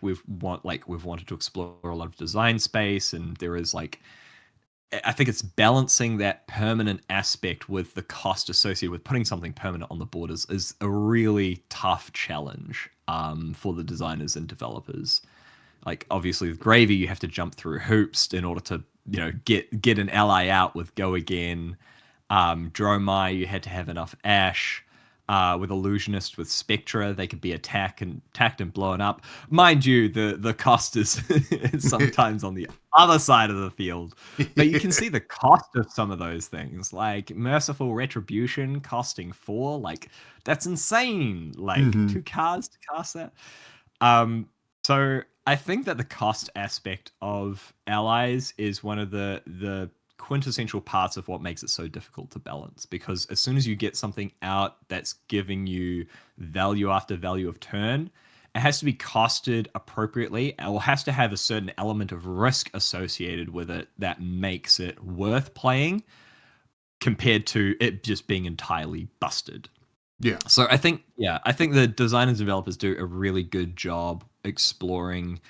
we've wanted to explore a lot of design space, and there is I think it's balancing that permanent aspect with the cost associated with putting something permanent on the board is a really tough challenge for the designers and developers. Like obviously with Gravy, you have to jump through hoops in order to get an ally out with go again. Dromai, you had to have enough ash. With Illusionist, with Spectra, they could be attacked and blown up. Mind you, the cost is sometimes on the other side of the field. But you can see the cost of some of those things. Like Merciful Retribution costing 4. Like, that's insane. Like, 2 cards to cast that. So I think that the cost aspect of allies is one of the quintessential parts of what makes it so difficult to balance, because as soon as you get something out that's giving you value after value of turn, it has to be costed appropriately or has to have a certain element of risk associated with it that makes it worth playing compared to it just being entirely busted. Yeah. So I think the designers and developers do a really good job exploring,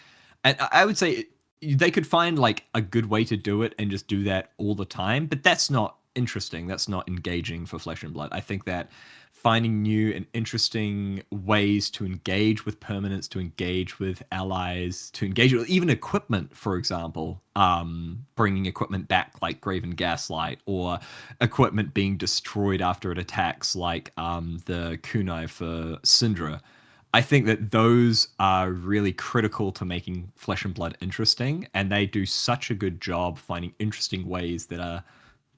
and I would say they could find like a good way to do it and just do that all the time, but that's not interesting. That's not engaging for Flesh and Blood. I think that finding new and interesting ways to engage with permanents, to engage with allies, to engage with even equipment, for example, bringing equipment back like Graven Gaslight, or equipment being destroyed after it attacks like the kunai for Syndra. I think that those are really critical to making Flesh and Blood interesting, and they do such a good job finding interesting ways that are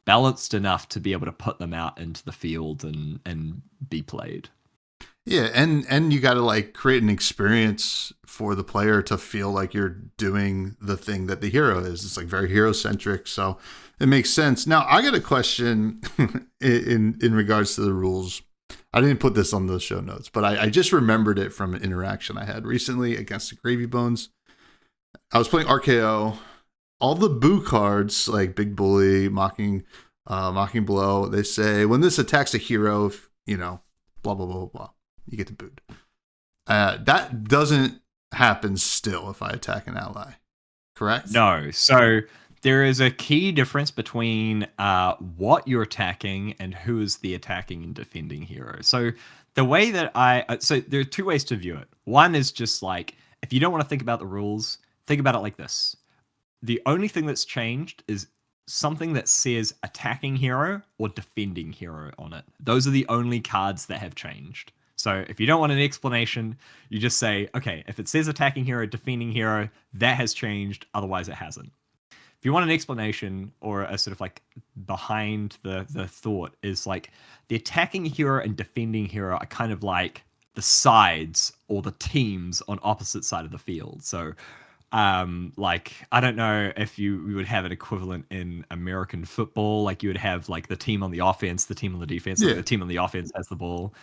balanced enough to be able to put them out into the field and be played. Yeah, and you got to like create an experience for the player to feel like you're doing the thing that the hero is. It's like very hero centric, so it makes sense. Now, I got a question in regards to the rules. I didn't put this on the show notes, but I just remembered it from an interaction I had recently against the Gravy Bones. I was playing RKO. All the boo cards, like Big Bully, Mocking Blow, they say, when this attacks a hero, blah, blah, blah, blah, blah, you get booed. That doesn't happen still if I attack an ally, correct? No. So there is a key difference between what you're attacking and who is the attacking and defending hero. So the way that so there are 2 ways to view it. One is just like, if you don't want to think about the rules, think about it like this. The only thing that's changed is something that says attacking hero or defending hero on it. Those are the only cards that have changed. So if you don't want an explanation, you just say, okay, if it says attacking hero, defending hero, that has changed. Otherwise, it hasn't. If you want an explanation or a sort of like behind the thought, is like the attacking hero and defending hero are kind of like the sides or the teams on opposite side of the field. So like, I don't know if you would have an equivalent in American football. Like you would have like the team on the offense, the team on the defense. Yeah. Like the team on the offense has the ball.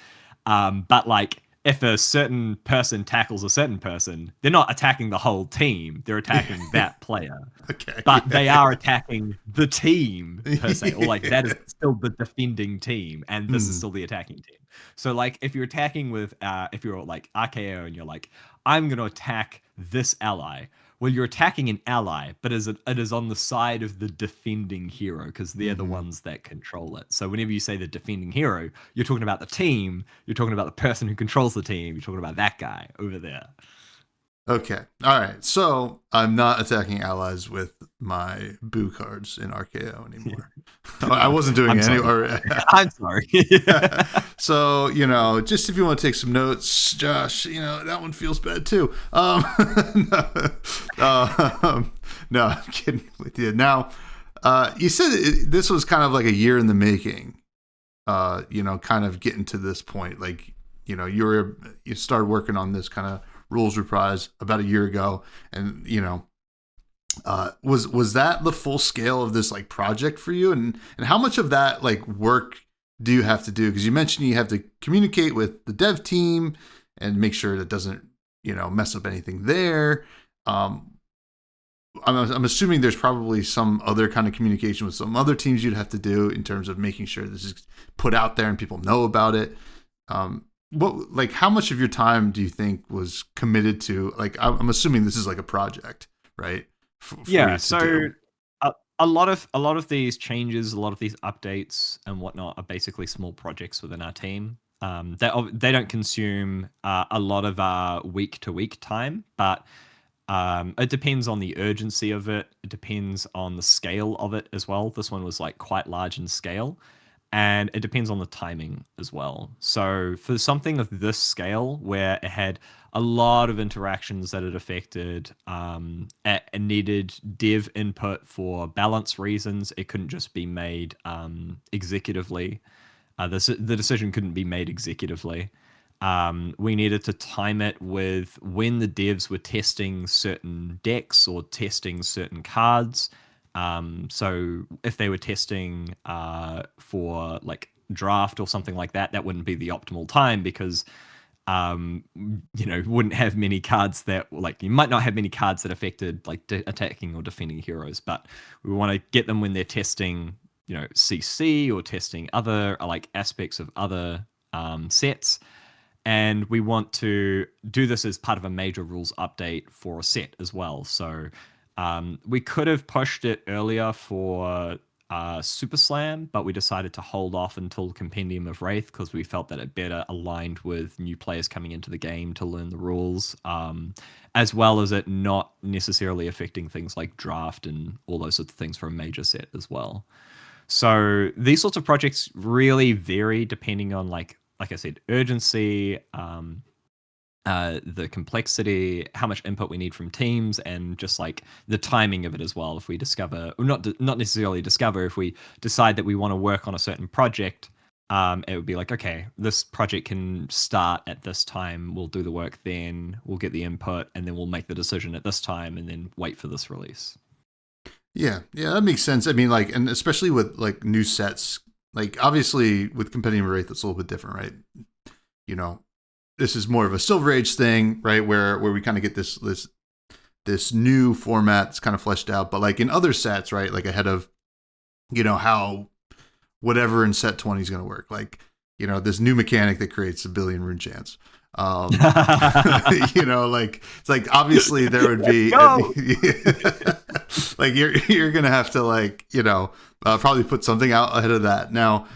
But like if a certain person tackles a certain person, they're not attacking the whole team. They're attacking that player. Okay. But they are attacking the team per se. Or like that is still the defending team, and this is still the attacking team. So like if you're attacking with if you're like RKO and you're like, I'm gonna attack this ally. Well, you're attacking an ally, but it is on the side of the defending hero, because they're the ones that control it. So whenever you say the defending hero, you're talking about the team, you're talking about the person who controls the team, you're talking about that guy over there. Okay. All right. So I'm not attacking allies with my boo cards in RKO anymore. I wasn't doing I'm it sorry. anyway. I'm sorry. So, just if you want to take some notes, Josh, that one feels bad too. No, I'm kidding with you. Now, you said this was kind of like a year in the making, kind of getting to this point. Like, you started working on this kind of rules reprise about a year ago. And, was that the full scale of this like project for you? And how much of that like work do you have to do? Because you mentioned you have to communicate with the dev team and make sure that doesn't, mess up anything there. I'm assuming there's probably some other kind of communication with some other teams you'd have to do in terms of making sure this is put out there and people know about it. How much of your time do you think was committed to, like, I'm assuming this is like a project, right? Yeah. So a lot of these changes, a lot of these updates and whatnot are basically small projects within our team. They don't consume a lot of our week to week time, but it depends on the urgency of it. It depends on the scale of it as well. This one was like quite large in scale, and it depends on the timing as well. So for something of this scale, where it had a lot of interactions that it affected, and needed dev input for balance reasons, it couldn't just be made executively. The decision couldn't be made executively. We needed to time it with when the devs were testing certain decks or testing certain cards. So if they were testing for like draft or something like that, that wouldn't be the optimal time because wouldn't have many cards that, like, you might not have many cards that affected like attacking or defending heroes, but we want to get them when they're testing, CC or testing other like aspects of other sets. And we want to do this as part of a major rules update for a set as well. So we could have pushed it earlier for Super Slam, but we decided to hold off until Compendium of Wraith because we felt that it better aligned with new players coming into the game to learn the rules, as well as it not necessarily affecting things like draft and all those sorts of things for a major set as well. So these sorts of projects really vary depending on like I said, urgency, the complexity, how much input we need from teams, and just like the timing of it as well. If we discover, or not necessarily discover, if we decide that we want to work on a certain project, it would be like, okay, this project can start at this time. We'll do the work then. We'll get the input, and then we'll make the decision at this time, and then wait for this release. Yeah, that makes sense. I mean, like, and especially with like new sets. Like, obviously, with Compendium of Wraith, it's a little bit different, right? This is more of a Silver Age thing, right? Where we kind of get this new format that's kind of fleshed out. But like in other sets, right? Like ahead of, how whatever in set 20 is going to work. Like, this new mechanic that creates a billion rune chance. Like it's like obviously there would be like you're gonna have to like probably put something out ahead of that. Now,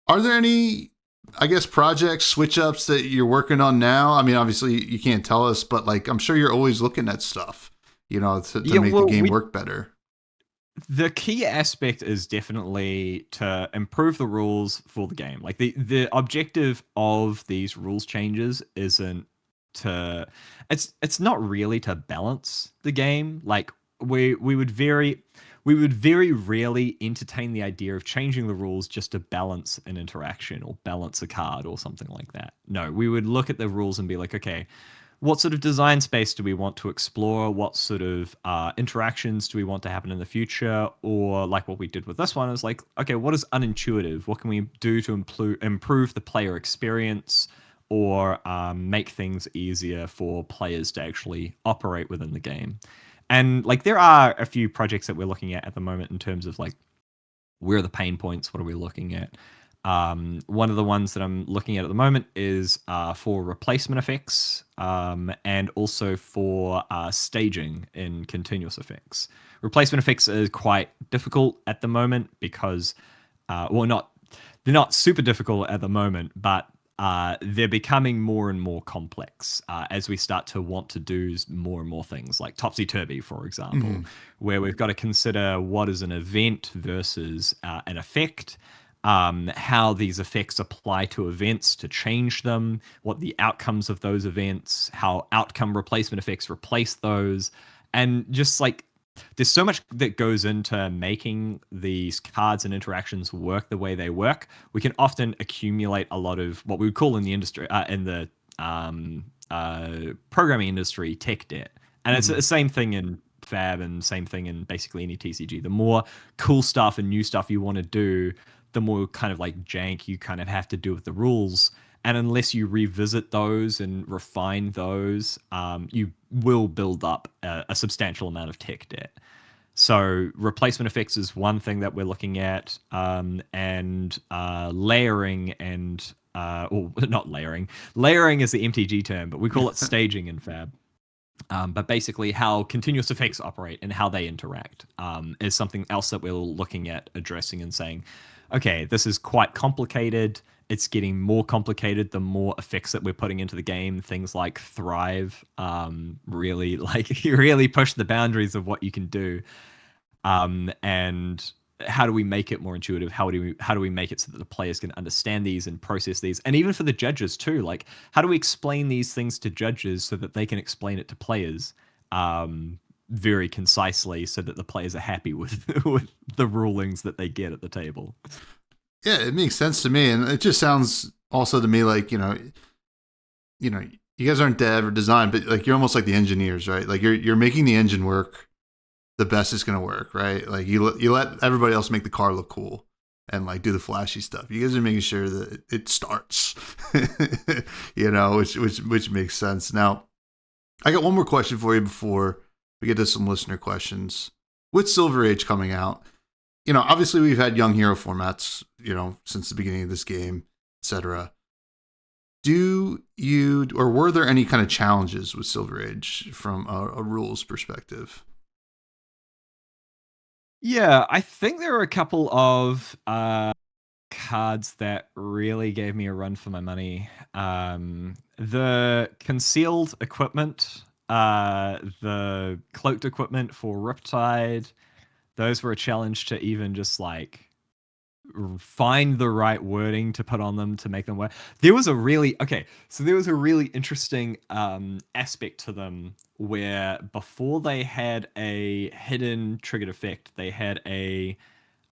are there any, I guess, projects, switch ups that you're working on now? I mean, obviously you can't tell us, but like I'm sure you're always looking at stuff, to make the game work better. The key aspect is definitely to improve the rules for the game. Like the objective of these rules changes isn't to, it's not really to balance the game. Like we would very rarely entertain the idea of changing the rules just to balance an interaction or balance a card or something like that. No, we would look at the rules and be like, okay, what sort of design space do we want to explore? What sort of interactions do we want to happen in the future? Or like what we did with this one is like, okay, what is unintuitive? What can we do to improve the player experience or make things easier for players to actually operate within the game? And like there are a few projects that we're looking at the moment in terms of like, where are the pain points? What are we looking at? One of the ones that I'm looking at the moment is for replacement effects and also for staging in continuous effects. Replacement effects is quite difficult at the moment because, they're not super difficult at the moment, but they're becoming more and more complex as we start to want to do more and more things like topsy-turvy, for example, where we've got to consider what is an event versus an effect, how these effects apply to events to change them, what the outcomes of those events, how outcome replacement effects replace those, and just like there's so much that goes into making these cards and interactions work the way they work. We can often accumulate a lot of what we would call in the industry, in the programming industry, tech debt. And it's the same thing in Fab and same thing in basically any TCG. The more cool stuff and new stuff you want to do, the more kind of like jank you kind of have to do with the rules. And unless you revisit those and refine those, you will build up a substantial amount of tech debt. So replacement effects is one thing that we're looking at, and layering and or not layering. Layering is the MTG term, but we call it staging in Fab. But basically, how continuous effects operate and how they interact is something else that we're looking at addressing and saying, okay, this is quite complicated. It's getting more complicated the more effects that we're putting into the game. Things like Thrive really push the boundaries of what you can do. And how do we make it more intuitive? How do we make it so that the players can understand these and process these? And even for the judges too, like how do we explain these things to judges so that they can explain it to players very concisely so that the players are happy with the rulings that they get at the table? Yeah, it makes sense to me, and it just sounds also to me like you guys aren't dev or design, but like you're almost like the engineers, right? Like you're making the engine work the best it's gonna work, right? Like you let everybody else make the car look cool and like do the flashy stuff. You guys are making sure that it starts, which makes sense. Now, I got one more question for you before we get to some listener questions. With Silver Age coming out, obviously we've had young hero formats, since the beginning of this game, etc. Were there any kind of challenges with Silver Age from a rules perspective? Yeah, I think there are a couple of cards that really gave me a run for my money. The concealed equipment, the cloaked equipment for Riptide, those were a challenge to even just like find the right wording to put on them to make them work. There was a really interesting aspect to them where before they had a hidden triggered effect, they had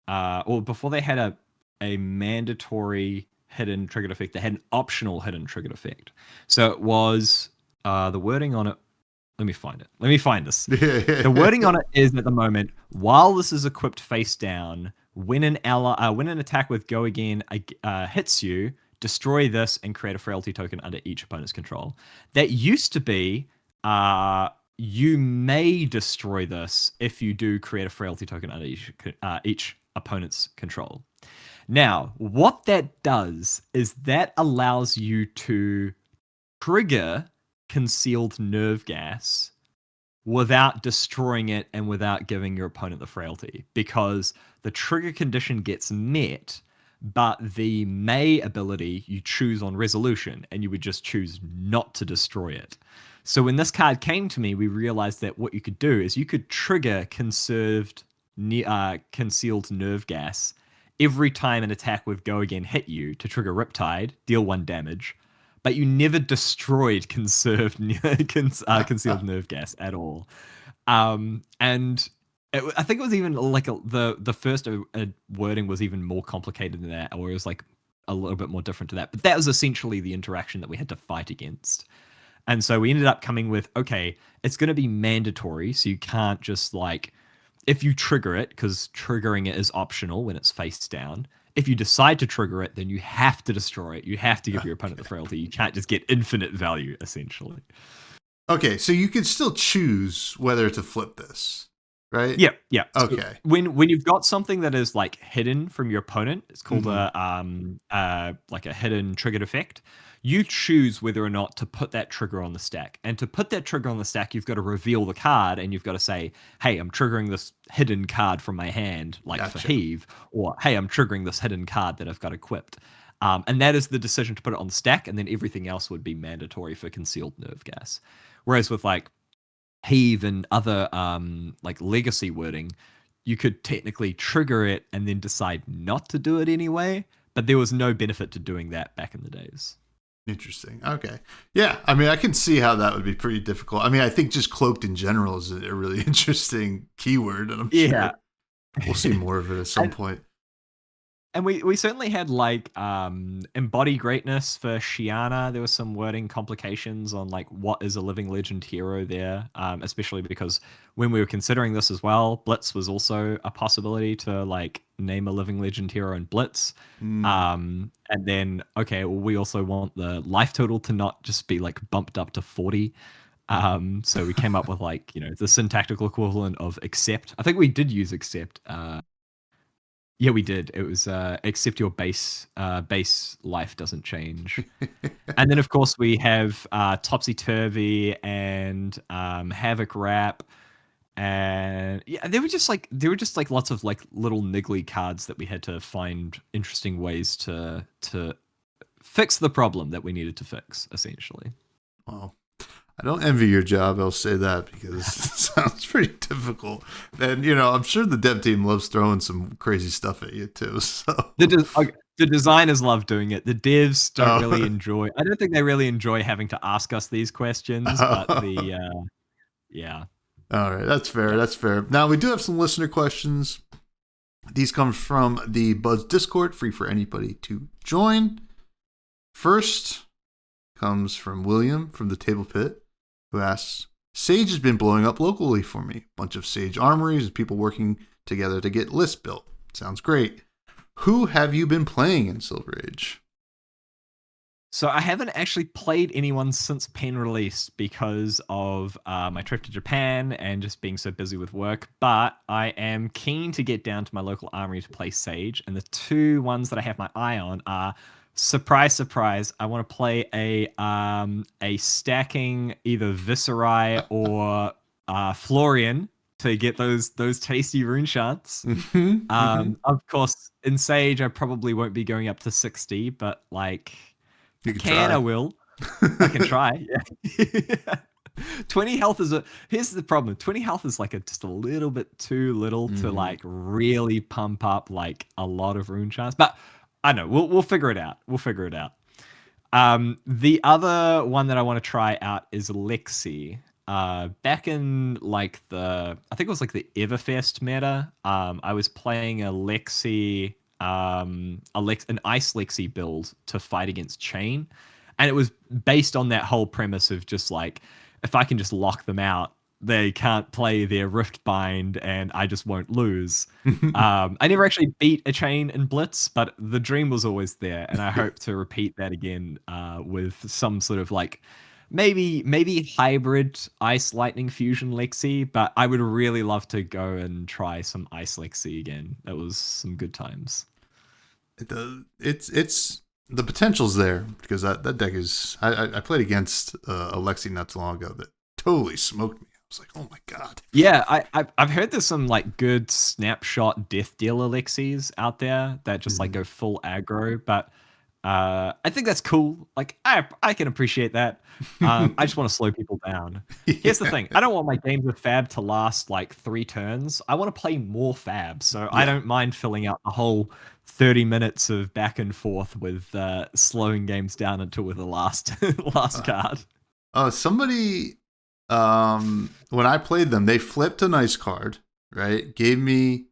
before they had a mandatory hidden triggered effect, they had an optional hidden triggered effect. So it was the wording on it. Let me find it. Let me find this. The wording on it is at the moment, while this is equipped face down, when an attack with Go Again hits you, destroy this and create a frailty token under each opponent's control. That used to be, you may destroy this if you do create a frailty token under each opponent's control. Now, what that does is that allows you to trigger concealed nerve gas without destroying it and without giving your opponent the frailty, because the trigger condition gets met, but the may ability you choose on resolution, and you would just choose not to destroy it. So when this card came to me, we realized that what you could do is you could trigger concealed nerve gas every time an attack with Go Again hit you to trigger Riptide, deal 1 damage, but you never destroyed concealed nerve gas at all. And I think it was even like the first wording was even more complicated than that, or it was like a little bit more different to that. But that was essentially the interaction that we had to fight against. And so we ended up coming with, okay, it's going to be mandatory, so you can't just like, if you trigger it, because triggering it is optional when it's face down. If you decide to trigger it, then you have to destroy it. You have to give your opponent the frailty. You can't just get infinite value, essentially. Okay, so you can still choose whether to flip this, right? Yeah. Okay. So when you've got something that is like hidden from your opponent, it's called a hidden triggered effect. You choose whether or not to put that trigger on the stack. And to put that trigger on the stack, you've got to reveal the card, and you've got to say, hey, I'm triggering this hidden card from my hand, like for Heave, or hey, I'm triggering this hidden card that I've got equipped. And that is the decision to put it on the stack, and then everything else would be mandatory for concealed nerve gas. Whereas with like heave and other like legacy wording, you could technically trigger it and then decide not to do it anyway, but there was no benefit to doing that back in the days. Interesting. Okay. Yeah. I mean, I can see how that would be pretty difficult. I mean, I think just cloaked in general is a really interesting keyword, and I'm sure we'll see more of it at some point. And we certainly had like embody greatness for Shiana. There was some wording complications on like what is a living legend hero there, especially because when we were considering this as well, Blitz was also a possibility to like name a living legend hero in Blitz. And then okay, well, we also want the life total to not just be like bumped up to 40. So we came up with like, you know, the syntactical equivalent of accept. I think we did use accept. Yeah, we did. It was except your base life doesn't change. And then of course we have Topsy Turvy and Havoc Wrap, and yeah, there were just like lots of like little niggly cards that we had to find interesting ways to fix the problem that we needed to fix, essentially. Wow. I don't envy your job, I'll say that, because it sounds pretty difficult. And, you know, I'm sure the dev team loves throwing some crazy stuff at you, too. So The designers love doing it. The devs don't really enjoy... I don't think they really enjoy having to ask us these questions, but yeah. All right, that's fair, that's fair. Now, we do have some listener questions. These come from the Buds Discord, free for anybody to join. First comes from William from the Table Pit, who asks, Sage has been blowing up locally for me. Bunch of Sage armories and people working together to get lists built. Sounds great. Who have you been playing in Silver Age? So I haven't actually played anyone since Pen release because of my trip to Japan and just being so busy with work. But I am keen to get down to my local armory to play Sage. And the two ones that I have my eye on are, surprise, surprise, I want to play a stacking either Viscerai or Florian to get those tasty rune shots. Of course, in Sage, I probably won't be going up to 60, but like, I will. I can try. Yeah. 20 health is here's the problem. 20 health is like just a little bit too little to like really pump up like a lot of rune charts. But I know we'll figure it out. The other one that I want to try out is Lexi. Back in like I think it was like the Everfest meta. I was playing a Lexi, an Ice Lexi build to fight against Chain, and it was based on that whole premise of just like, if I can just lock them out, they can't play their Rift Bind and I just won't lose. I never actually beat a Chain in Blitz, but the dream was always there, and I hope to repeat that again with some sort of like maybe hybrid Ice Lightning Fusion Lexi, but I would really love to go and try some Ice Lexi again. That was some good times. It's the potential's there, because that deck is... I played against a Lexi not too long ago that totally smoked me. I was like, oh my god. Yeah, I've heard there's some like good snapshot death dealer Lexis out there that just like go full aggro, but I think that's cool. Like I can appreciate that. I just want to slow people down. Here's the thing. I don't want my games with Fab to last like 3 turns. I want to play more Fab. So I don't mind filling out the whole 30 minutes of back and forth with slowing games down until with the last card. Somebody, when I played them, they flipped a nice card, right? Gave me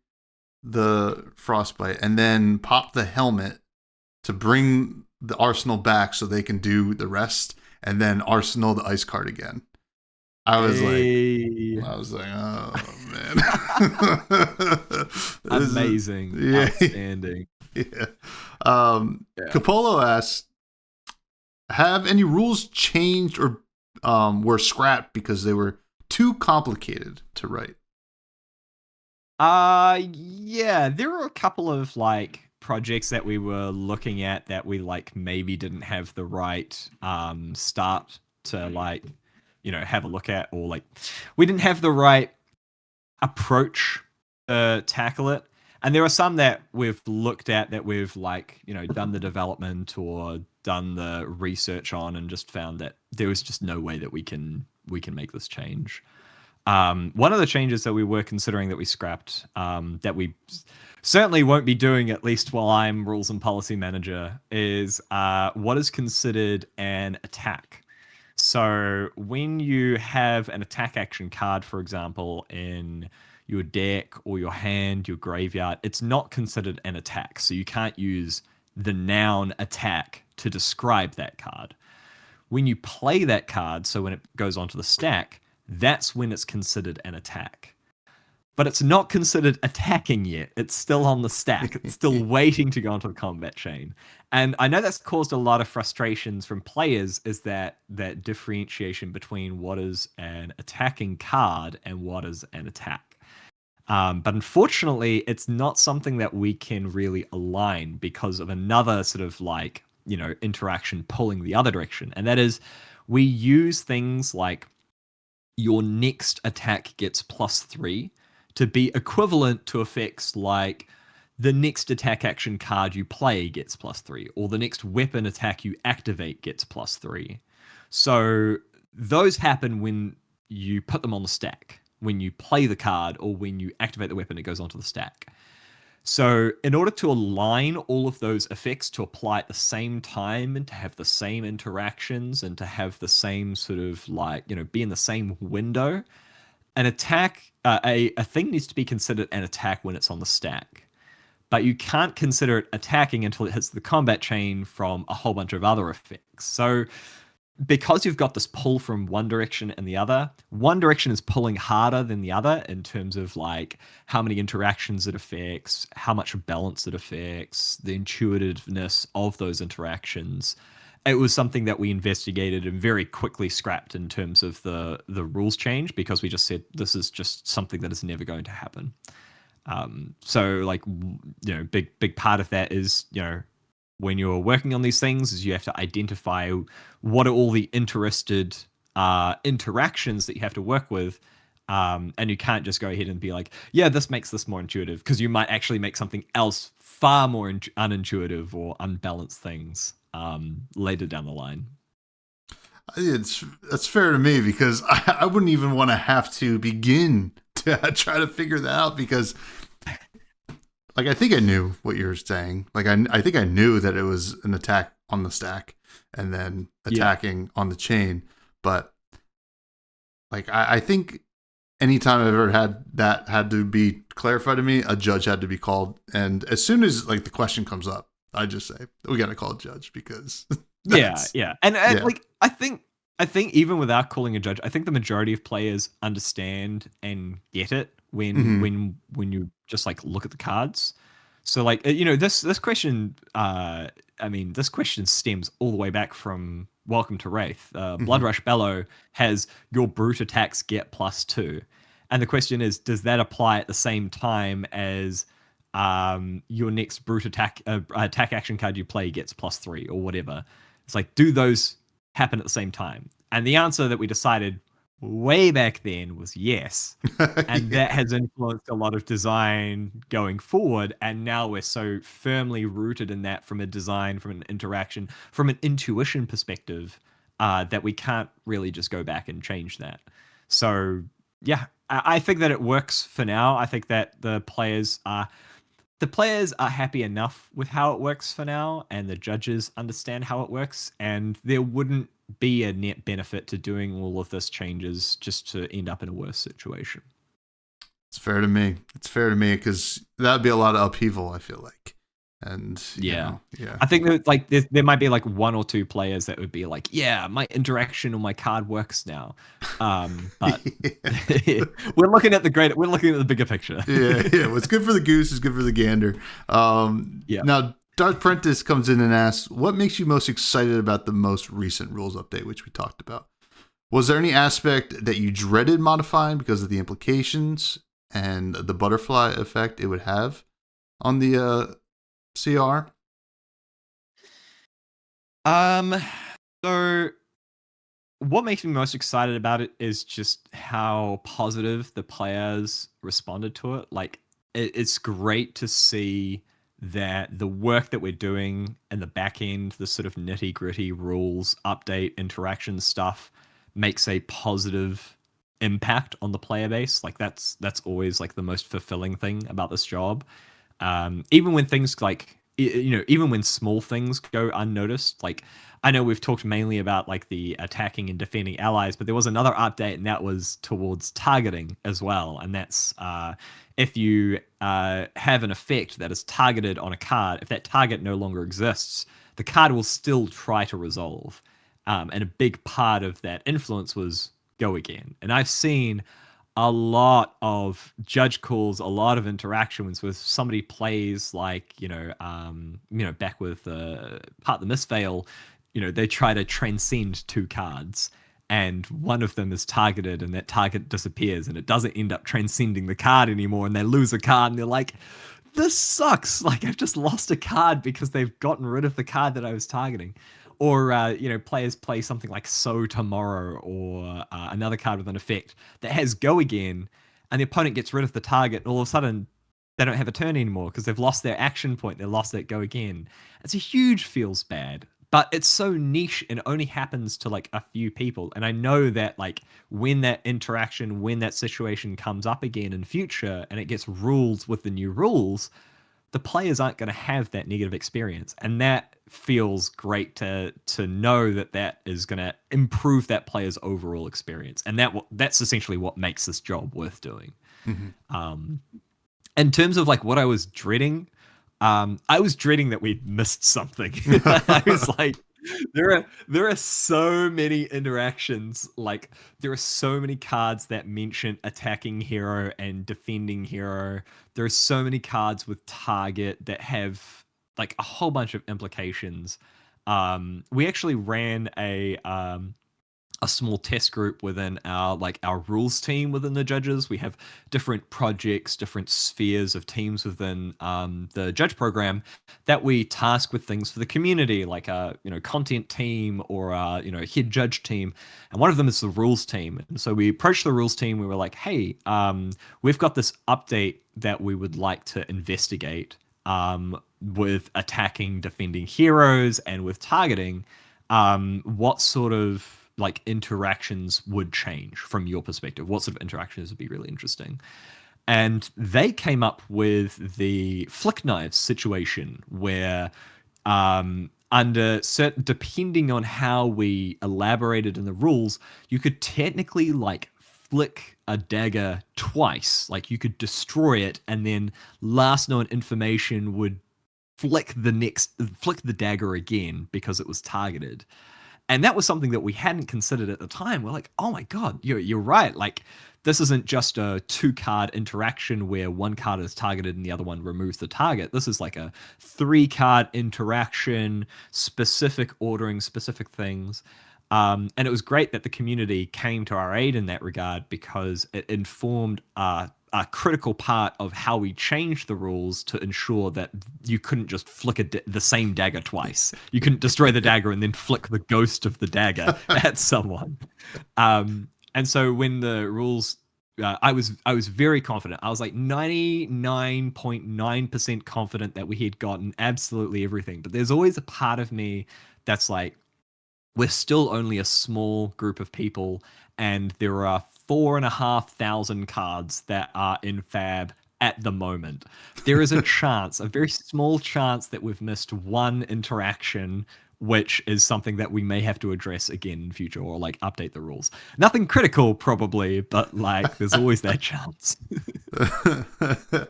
the Frostbite and then popped the helmet to bring the Arsenal back so they can do the rest, and then Arsenal the ice card again. I was like, oh man. Amazing. Yeah. Outstanding. Yeah. Capolo asks, have any rules changed or were scrapped because they were too complicated to write? Yeah, there were a couple of like projects that we were looking at that we like maybe didn't have the right start to like, you know, have a look at, or like we didn't have the right approach to tackle it. And there are some that we've looked at that we've done the development or done the research on and just found that there was just no way that we can make this change. One of the changes that we were considering that we scrapped, that we certainly won't be doing, at least while I'm rules and policy manager, is what is considered an attack. So when you have an attack action card, for example, in your deck or your hand, your graveyard, it's not considered an attack. So you can't use the noun attack to describe that card. When you play that card, so when it goes onto the stack, that's when it's considered an attack. But it's not considered attacking yet. It's still on the stack. It's still waiting to go onto the combat chain. And I know that's caused a lot of frustrations from players, is that differentiation between what is an attacking card and what is an attack. But unfortunately, it's not something that we can really align because of another sort of interaction pulling the other direction. And that is, we use things like your next attack gets +3 to be equivalent to effects like the next attack action card you play gets +3, or the next weapon attack you activate gets +3. So those happen when you put them on the stack. When you play the card or when you activate the weapon, it goes onto the stack. So in order to align all of those effects to apply at the same time and to have the same interactions and to have the same sort of be in the same window, an attack, a thing needs to be considered an attack when it's on the stack. But you can't consider it attacking until it hits the combat chain from a whole bunch of other effects. So because you've got this pull from one direction and the other, one direction is pulling harder than the other in terms of how many interactions it affects, how much balance it affects, the intuitiveness of those interactions. It was something that we investigated and very quickly scrapped in terms of the rules change, because we just said this is just something that is never going to happen. Big part of that is, when you're working on these things, is you have to identify what are all the interested interactions that you have to work with. And you can't just go ahead and be like, yeah, this makes this more intuitive, because you might actually make something else far more unintuitive or unbalanced things later down the line. That's fair to me, because I wouldn't even want to have to begin to try to figure that out, because I think I knew what you were saying. I think I knew that it was an attack on the stack and then attacking on the chain. But I think anytime I've ever had that had to be clarified to me, a judge had to be called. And as soon as the question comes up, I just say, we got to call a judge, because yeah. And I think even without calling a judge, I think the majority of players understand and get it when you just look at the cards. So this question, this question stems all the way back from Welcome to Wraith. Blood Rush Bellow has your brute attacks get +2, and the question is, does that apply at the same time as your next brute attack action card you play gets +3 or whatever? It's do those happen at the same time? And the answer that we decided way back then was yes. And that has influenced a lot of design going forward. And now we're so firmly rooted in that from a design, from an interaction, from an intuition perspective, that we can't really just go back and change that. So yeah, I think that it works for now. I think that the players are happy enough with how it works for now, and the judges understand how it works, and there wouldn't be a net benefit to doing all of this changes just to end up in a worse situation. It's fair to me. It's fair to me, because that would be a lot of upheaval, I feel like. And yeah. I think that there might be one or two players that would be yeah, my interaction on my card works now. But we're looking at the bigger picture. yeah. What's good for the goose is good for the gander. Now, Darth Prentice comes in and asks, what makes you most excited about the most recent rules update, which we talked about? Was there any aspect that you dreaded modifying because of the implications and the butterfly effect it would have on the CR? So what makes me most excited about it is just how positive the players responded to it. it's great to see that the work that we're doing in the back end, the sort of nitty gritty rules, update, interaction stuff, makes a positive impact on the player base. Like that's always like the most fulfilling thing about this job. Even when things like even when small things go unnoticed, like I know we've talked mainly about like the attacking and defending allies, but there was another update and that was towards targeting as well. And that's if you have an effect that is targeted on a card, if that target no longer exists, the card will still try to resolve. And a big part of that influence was go again. And I've seen a lot of judge calls, a lot of interactions with somebody plays like, back with Part the Misfail, they try to transcend two cards and one of them is targeted and that target disappears and it doesn't end up transcending the card anymore and they lose a card and they're like, this sucks. Like I've just lost a card because they've gotten rid of the card that I was targeting. Or, players play something like So Tomorrow or another card with an effect that has Go Again, and the opponent gets rid of the target, and all of a sudden they don't have a turn anymore because they've lost their action point. They lost that Go Again. It's a huge feels bad, but it's so niche and only happens to like a few people. And I know that like when that interaction, when that situation comes up again in future and it gets ruled with the new rules, the players aren't going to have that negative experience. And that feels great to know that is going to improve that player's overall experience. And that's essentially what makes this job worth doing. Mm-hmm. In terms of like what I was dreading, I was dreading that we missed something. I was like, there are so many interactions. Like there are so many cards that mention attacking hero and defending hero. There are so many cards with target that have like a whole bunch of implications. We actually ran a small test group within our rules team within the judges. We have different projects, different spheres of teams within the judge program that we task with things for the community, like a content team or a head judge team. And one of them is the rules team. And so we approached the rules team. We were like, hey, we've got this update that we would like to investigate with attacking, defending heroes and with targeting. What sort of like interactions would change from your perspective? What sort of interactions would be really interesting? And they came up with the flick knives situation where depending on how we elaborated in the rules, you could technically like flick a dagger twice. Like you could destroy it and then last known information would flick the dagger again because it was targeted. And that was something that we hadn't considered at the time. We're like, oh my God, you're right. Like this isn't just a 2-card interaction where one card is targeted and the other one removes the target. This is like a 3-card interaction, specific ordering, specific things. And it was great that the community came to our aid in that regard because it informed a critical part of how we changed the rules to ensure that you couldn't just flick the same dagger twice. You couldn't destroy the dagger and then flick the ghost of the dagger at someone. And so when the rules, I was very confident. I was like 99.9% confident that we had gotten absolutely everything. But there's always a part of me that's like, we're still only a small group of people, and there are 4,500 cards that are in Fab at the moment. There is a chance, a very small chance, that we've missed one interaction, which is something that we may have to address again in future or like update the rules. Nothing critical probably, but like there's always that chance.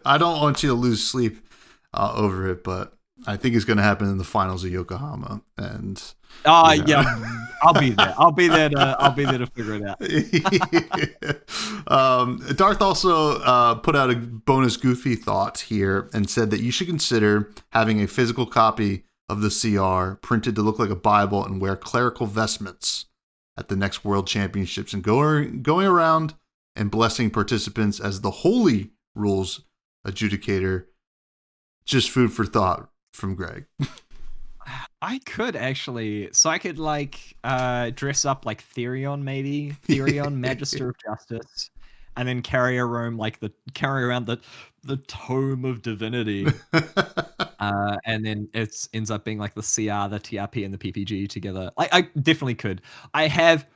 I don't want you to lose sleep over it, but I think it's going to happen in the finals of Yokohama, and yeah, I'll be there. I'll be there to figure it out. Darth also put out a bonus goofy thought here and said that you should consider having a physical copy of the CR printed to look like a Bible and wear clerical vestments at the next World Championships and going around and blessing participants as the holy rules adjudicator. Just food for thought from Greg. I could actually, so I could like dress up like Therion, maybe Therion, Magister of Justice, and then carry around the the Tome of Divinity. And then it ends up being like the CR, the TRP, and the PPG together. I definitely could. I have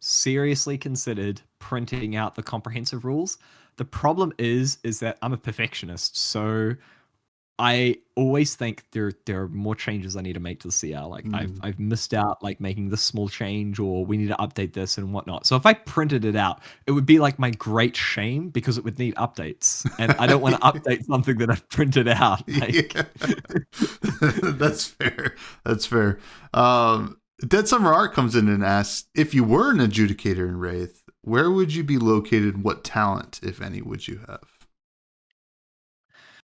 seriously considered printing out the comprehensive rules. The problem is that I'm a perfectionist, so I always think there are more changes I need to make to the CR. Like I've missed out like making this small change, or we need to update this and whatnot. So if I printed it out, it would be like my great shame because it would need updates, and I don't want to update something that I've printed out. Like, That's fair. That's fair. Dead Summer Art comes in and asks, if you were an adjudicator in Wraith, where would you be located? What talent, if any, would you have?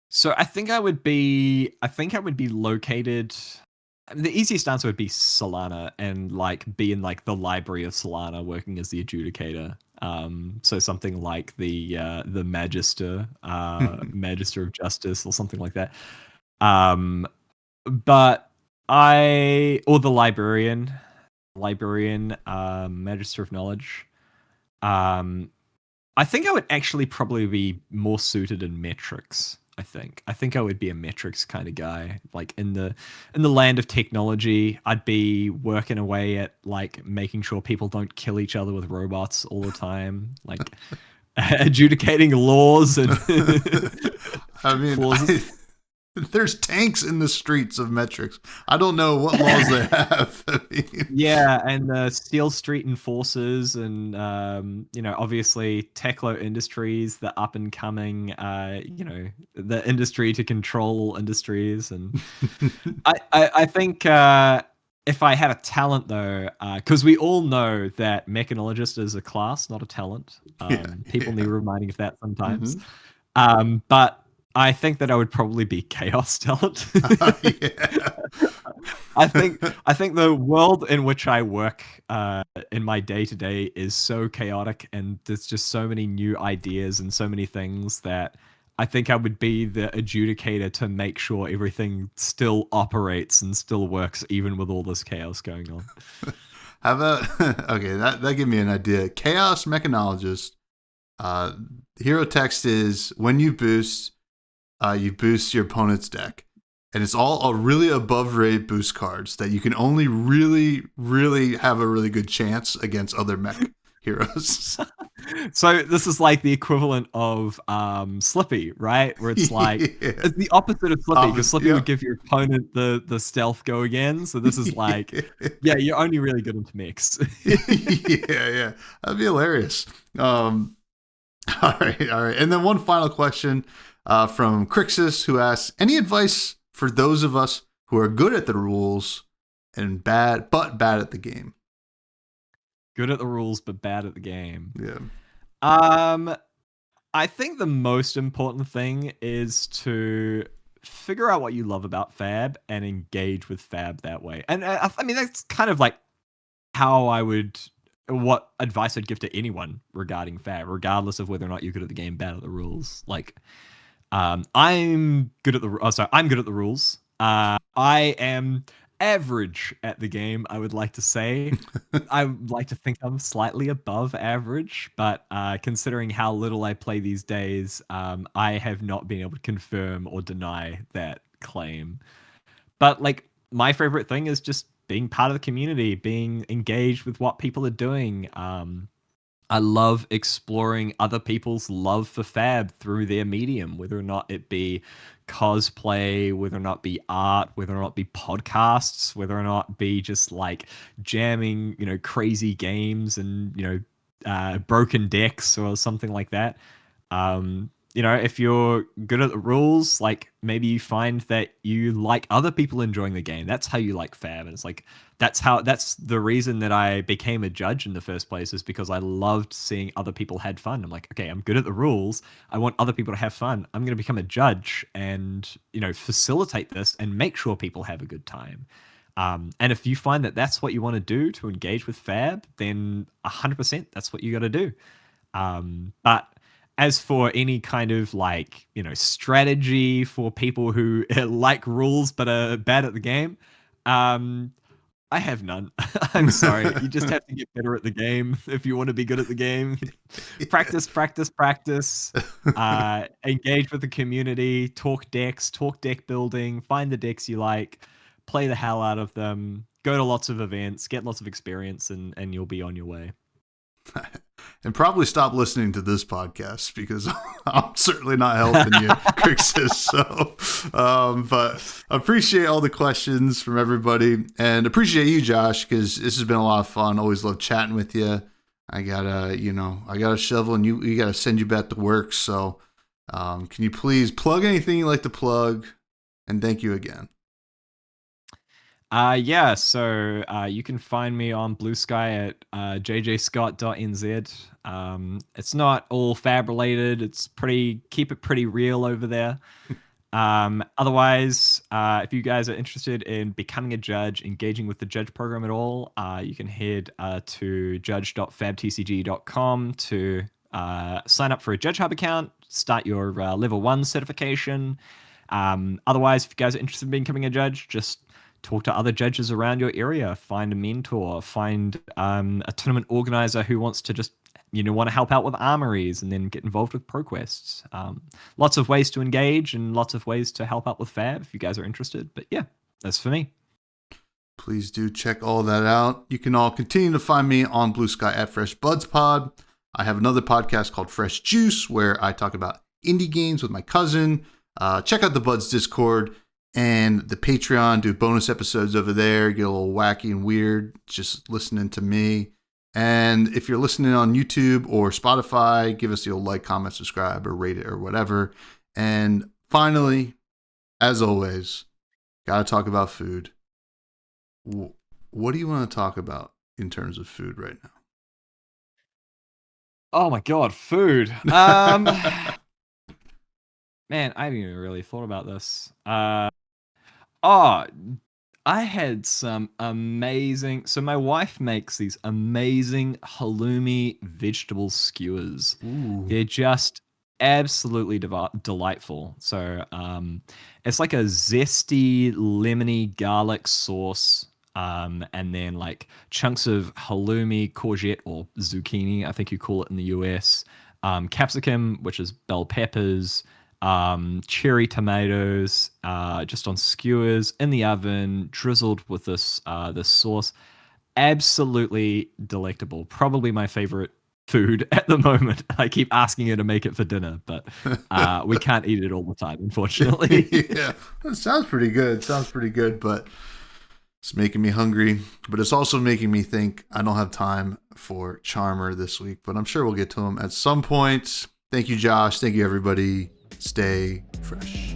So I think I would be located. I mean, the easiest answer would be Solana, and like be in like the library of Solana, working as the adjudicator. So something like the Magister, Magister of Justice, or something like that. But or the Librarian, Magister of Knowledge. I think I would actually probably be more suited in metrics. I think I would be a metrics kind of guy. Like in the land of technology, I'd be working away at like making sure people don't kill each other with robots all the time, like adjudicating laws and I mean, there's tanks in the streets of metrics. I don't know what laws they have. I mean, yeah, and the Steel Street Enforcers, and obviously Techlo Industries, the up and coming, the industry to control industries. And I think if I had a talent though, because we all know that mechanologist is a class, not a talent. People need reminding of that sometimes. But I think that I would probably be chaos talent. I think the world in which I work in my day to day is so chaotic, and there's just so many new ideas and so many things that I think I would be the adjudicator to make sure everything still operates and still works, even with all this chaos going on. How about okay? That gave me an idea. Chaos mechanologist. Hero text is when you boost your opponent's deck, and it's all really above rate boost cards that you can only really, really have a really good chance against other mech heroes. So this is like the equivalent of Slippy, right? Where it's like it's the opposite of Slippy, because Slippy would give your opponent the stealth go again. So this is like, yeah, you're only really good into mechs. yeah, that'd be hilarious. All right, and then one final question. From Crixus, who asks, any advice for those of us who are good at the rules and bad at the game? Good at the rules, but bad at the game. Yeah. I think the most important thing is to figure out what you love about Fab and engage with Fab that way. And I mean, that's kind of like how what advice I'd give to anyone regarding Fab, regardless of whether or not you're good at the game, bad at the rules. Like, I'm good at the rules. I am average at the game, I would like to say. I would like to think I'm slightly above average, but considering how little I play these days, I have not been able to confirm or deny that claim. But like, my favorite thing is just being part of the community, being engaged with what people are doing. I love exploring other people's love for Fab through their medium, whether or not it be cosplay, whether or not be art, whether or not be podcasts, whether or not be just like jamming, crazy games and, broken decks or something like that. If you're good at the rules, like maybe you find that you like other people enjoying the game. That's how you like Fab. And it's like, that's the reason that I became a judge in the first place, is because I loved seeing other people had fun. I'm like, okay, I'm good at the rules. I want other people to have fun. I'm going to become a judge and, facilitate this and make sure people have a good time. And if you find that that's what you want to do to engage with Fab, then 100% that's what you got to do. But as for any kind of like, strategy for people who like rules but are bad at the game, I have none. I'm sorry. You just have to get better at the game if you want to be good at the game. Practice, practice, practice. Engage with the community. Talk decks. Talk deck building. Find the decks you like. Play the hell out of them. Go to lots of events. Get lots of experience, and you'll be on your way. And probably stop listening to this podcast because I'm certainly not helping you, Crixus. So, but appreciate all the questions from everybody, and appreciate you, Josh, because this has been a lot of fun. Always love chatting with you. I got a shovel, and you got to send you back to work. So, can you please plug anything you like to plug? And thank you again. Yeah, so you can find me on Blue Sky at jjscott.nz. It's not all fab related. It's keep it pretty real over there. Otherwise, if you guys are interested in becoming a judge, engaging with the judge program at all, you can head to judge.fabtcg.com to sign up for a Judge Hub account, start your level 1 certification. Otherwise, if you guys are interested in becoming a judge, just talk to other judges around your area, find a mentor, find a tournament organizer who wants to just want to help out with armories, and then get involved with ProQuests. Lots of ways to engage and lots of ways to help out with Fab if you guys are interested. But yeah, that's for me. Please do check all that out. You can all continue to find me on Blue Sky at freshbudspod. I have another podcast called Fresh Juice where I talk about indie games with my cousin. Check out the Buds Discord and the Patreon. Do bonus episodes over there. Get a little wacky and weird just listening to me. And if you're listening on YouTube or Spotify, give us the old like, comment, subscribe, or rate it or whatever. And finally, as always, got to talk about food. What do you want to talk about in terms of food right now? Oh my God, food. Man, I haven't even really thought about this. I had some amazing. So my wife makes these amazing halloumi vegetable skewers. Ooh. They're just absolutely delightful. So it's like a zesty lemony garlic sauce. And then like chunks of halloumi, courgette, or zucchini, I think you call it in the US. Capsicum, which is bell peppers. Cherry tomatoes, just on skewers in the oven, drizzled with this sauce. Absolutely delectable. Probably my favorite food at the moment. I keep asking her to make it for dinner, but we can't eat it all the time, unfortunately. Yeah, that sounds pretty good. But it's making me hungry. But it's also making me think I don't have time for Charmer this week, but I'm sure we'll get to him at some point. Thank you, Josh. Thank you, everybody. Stay fresh.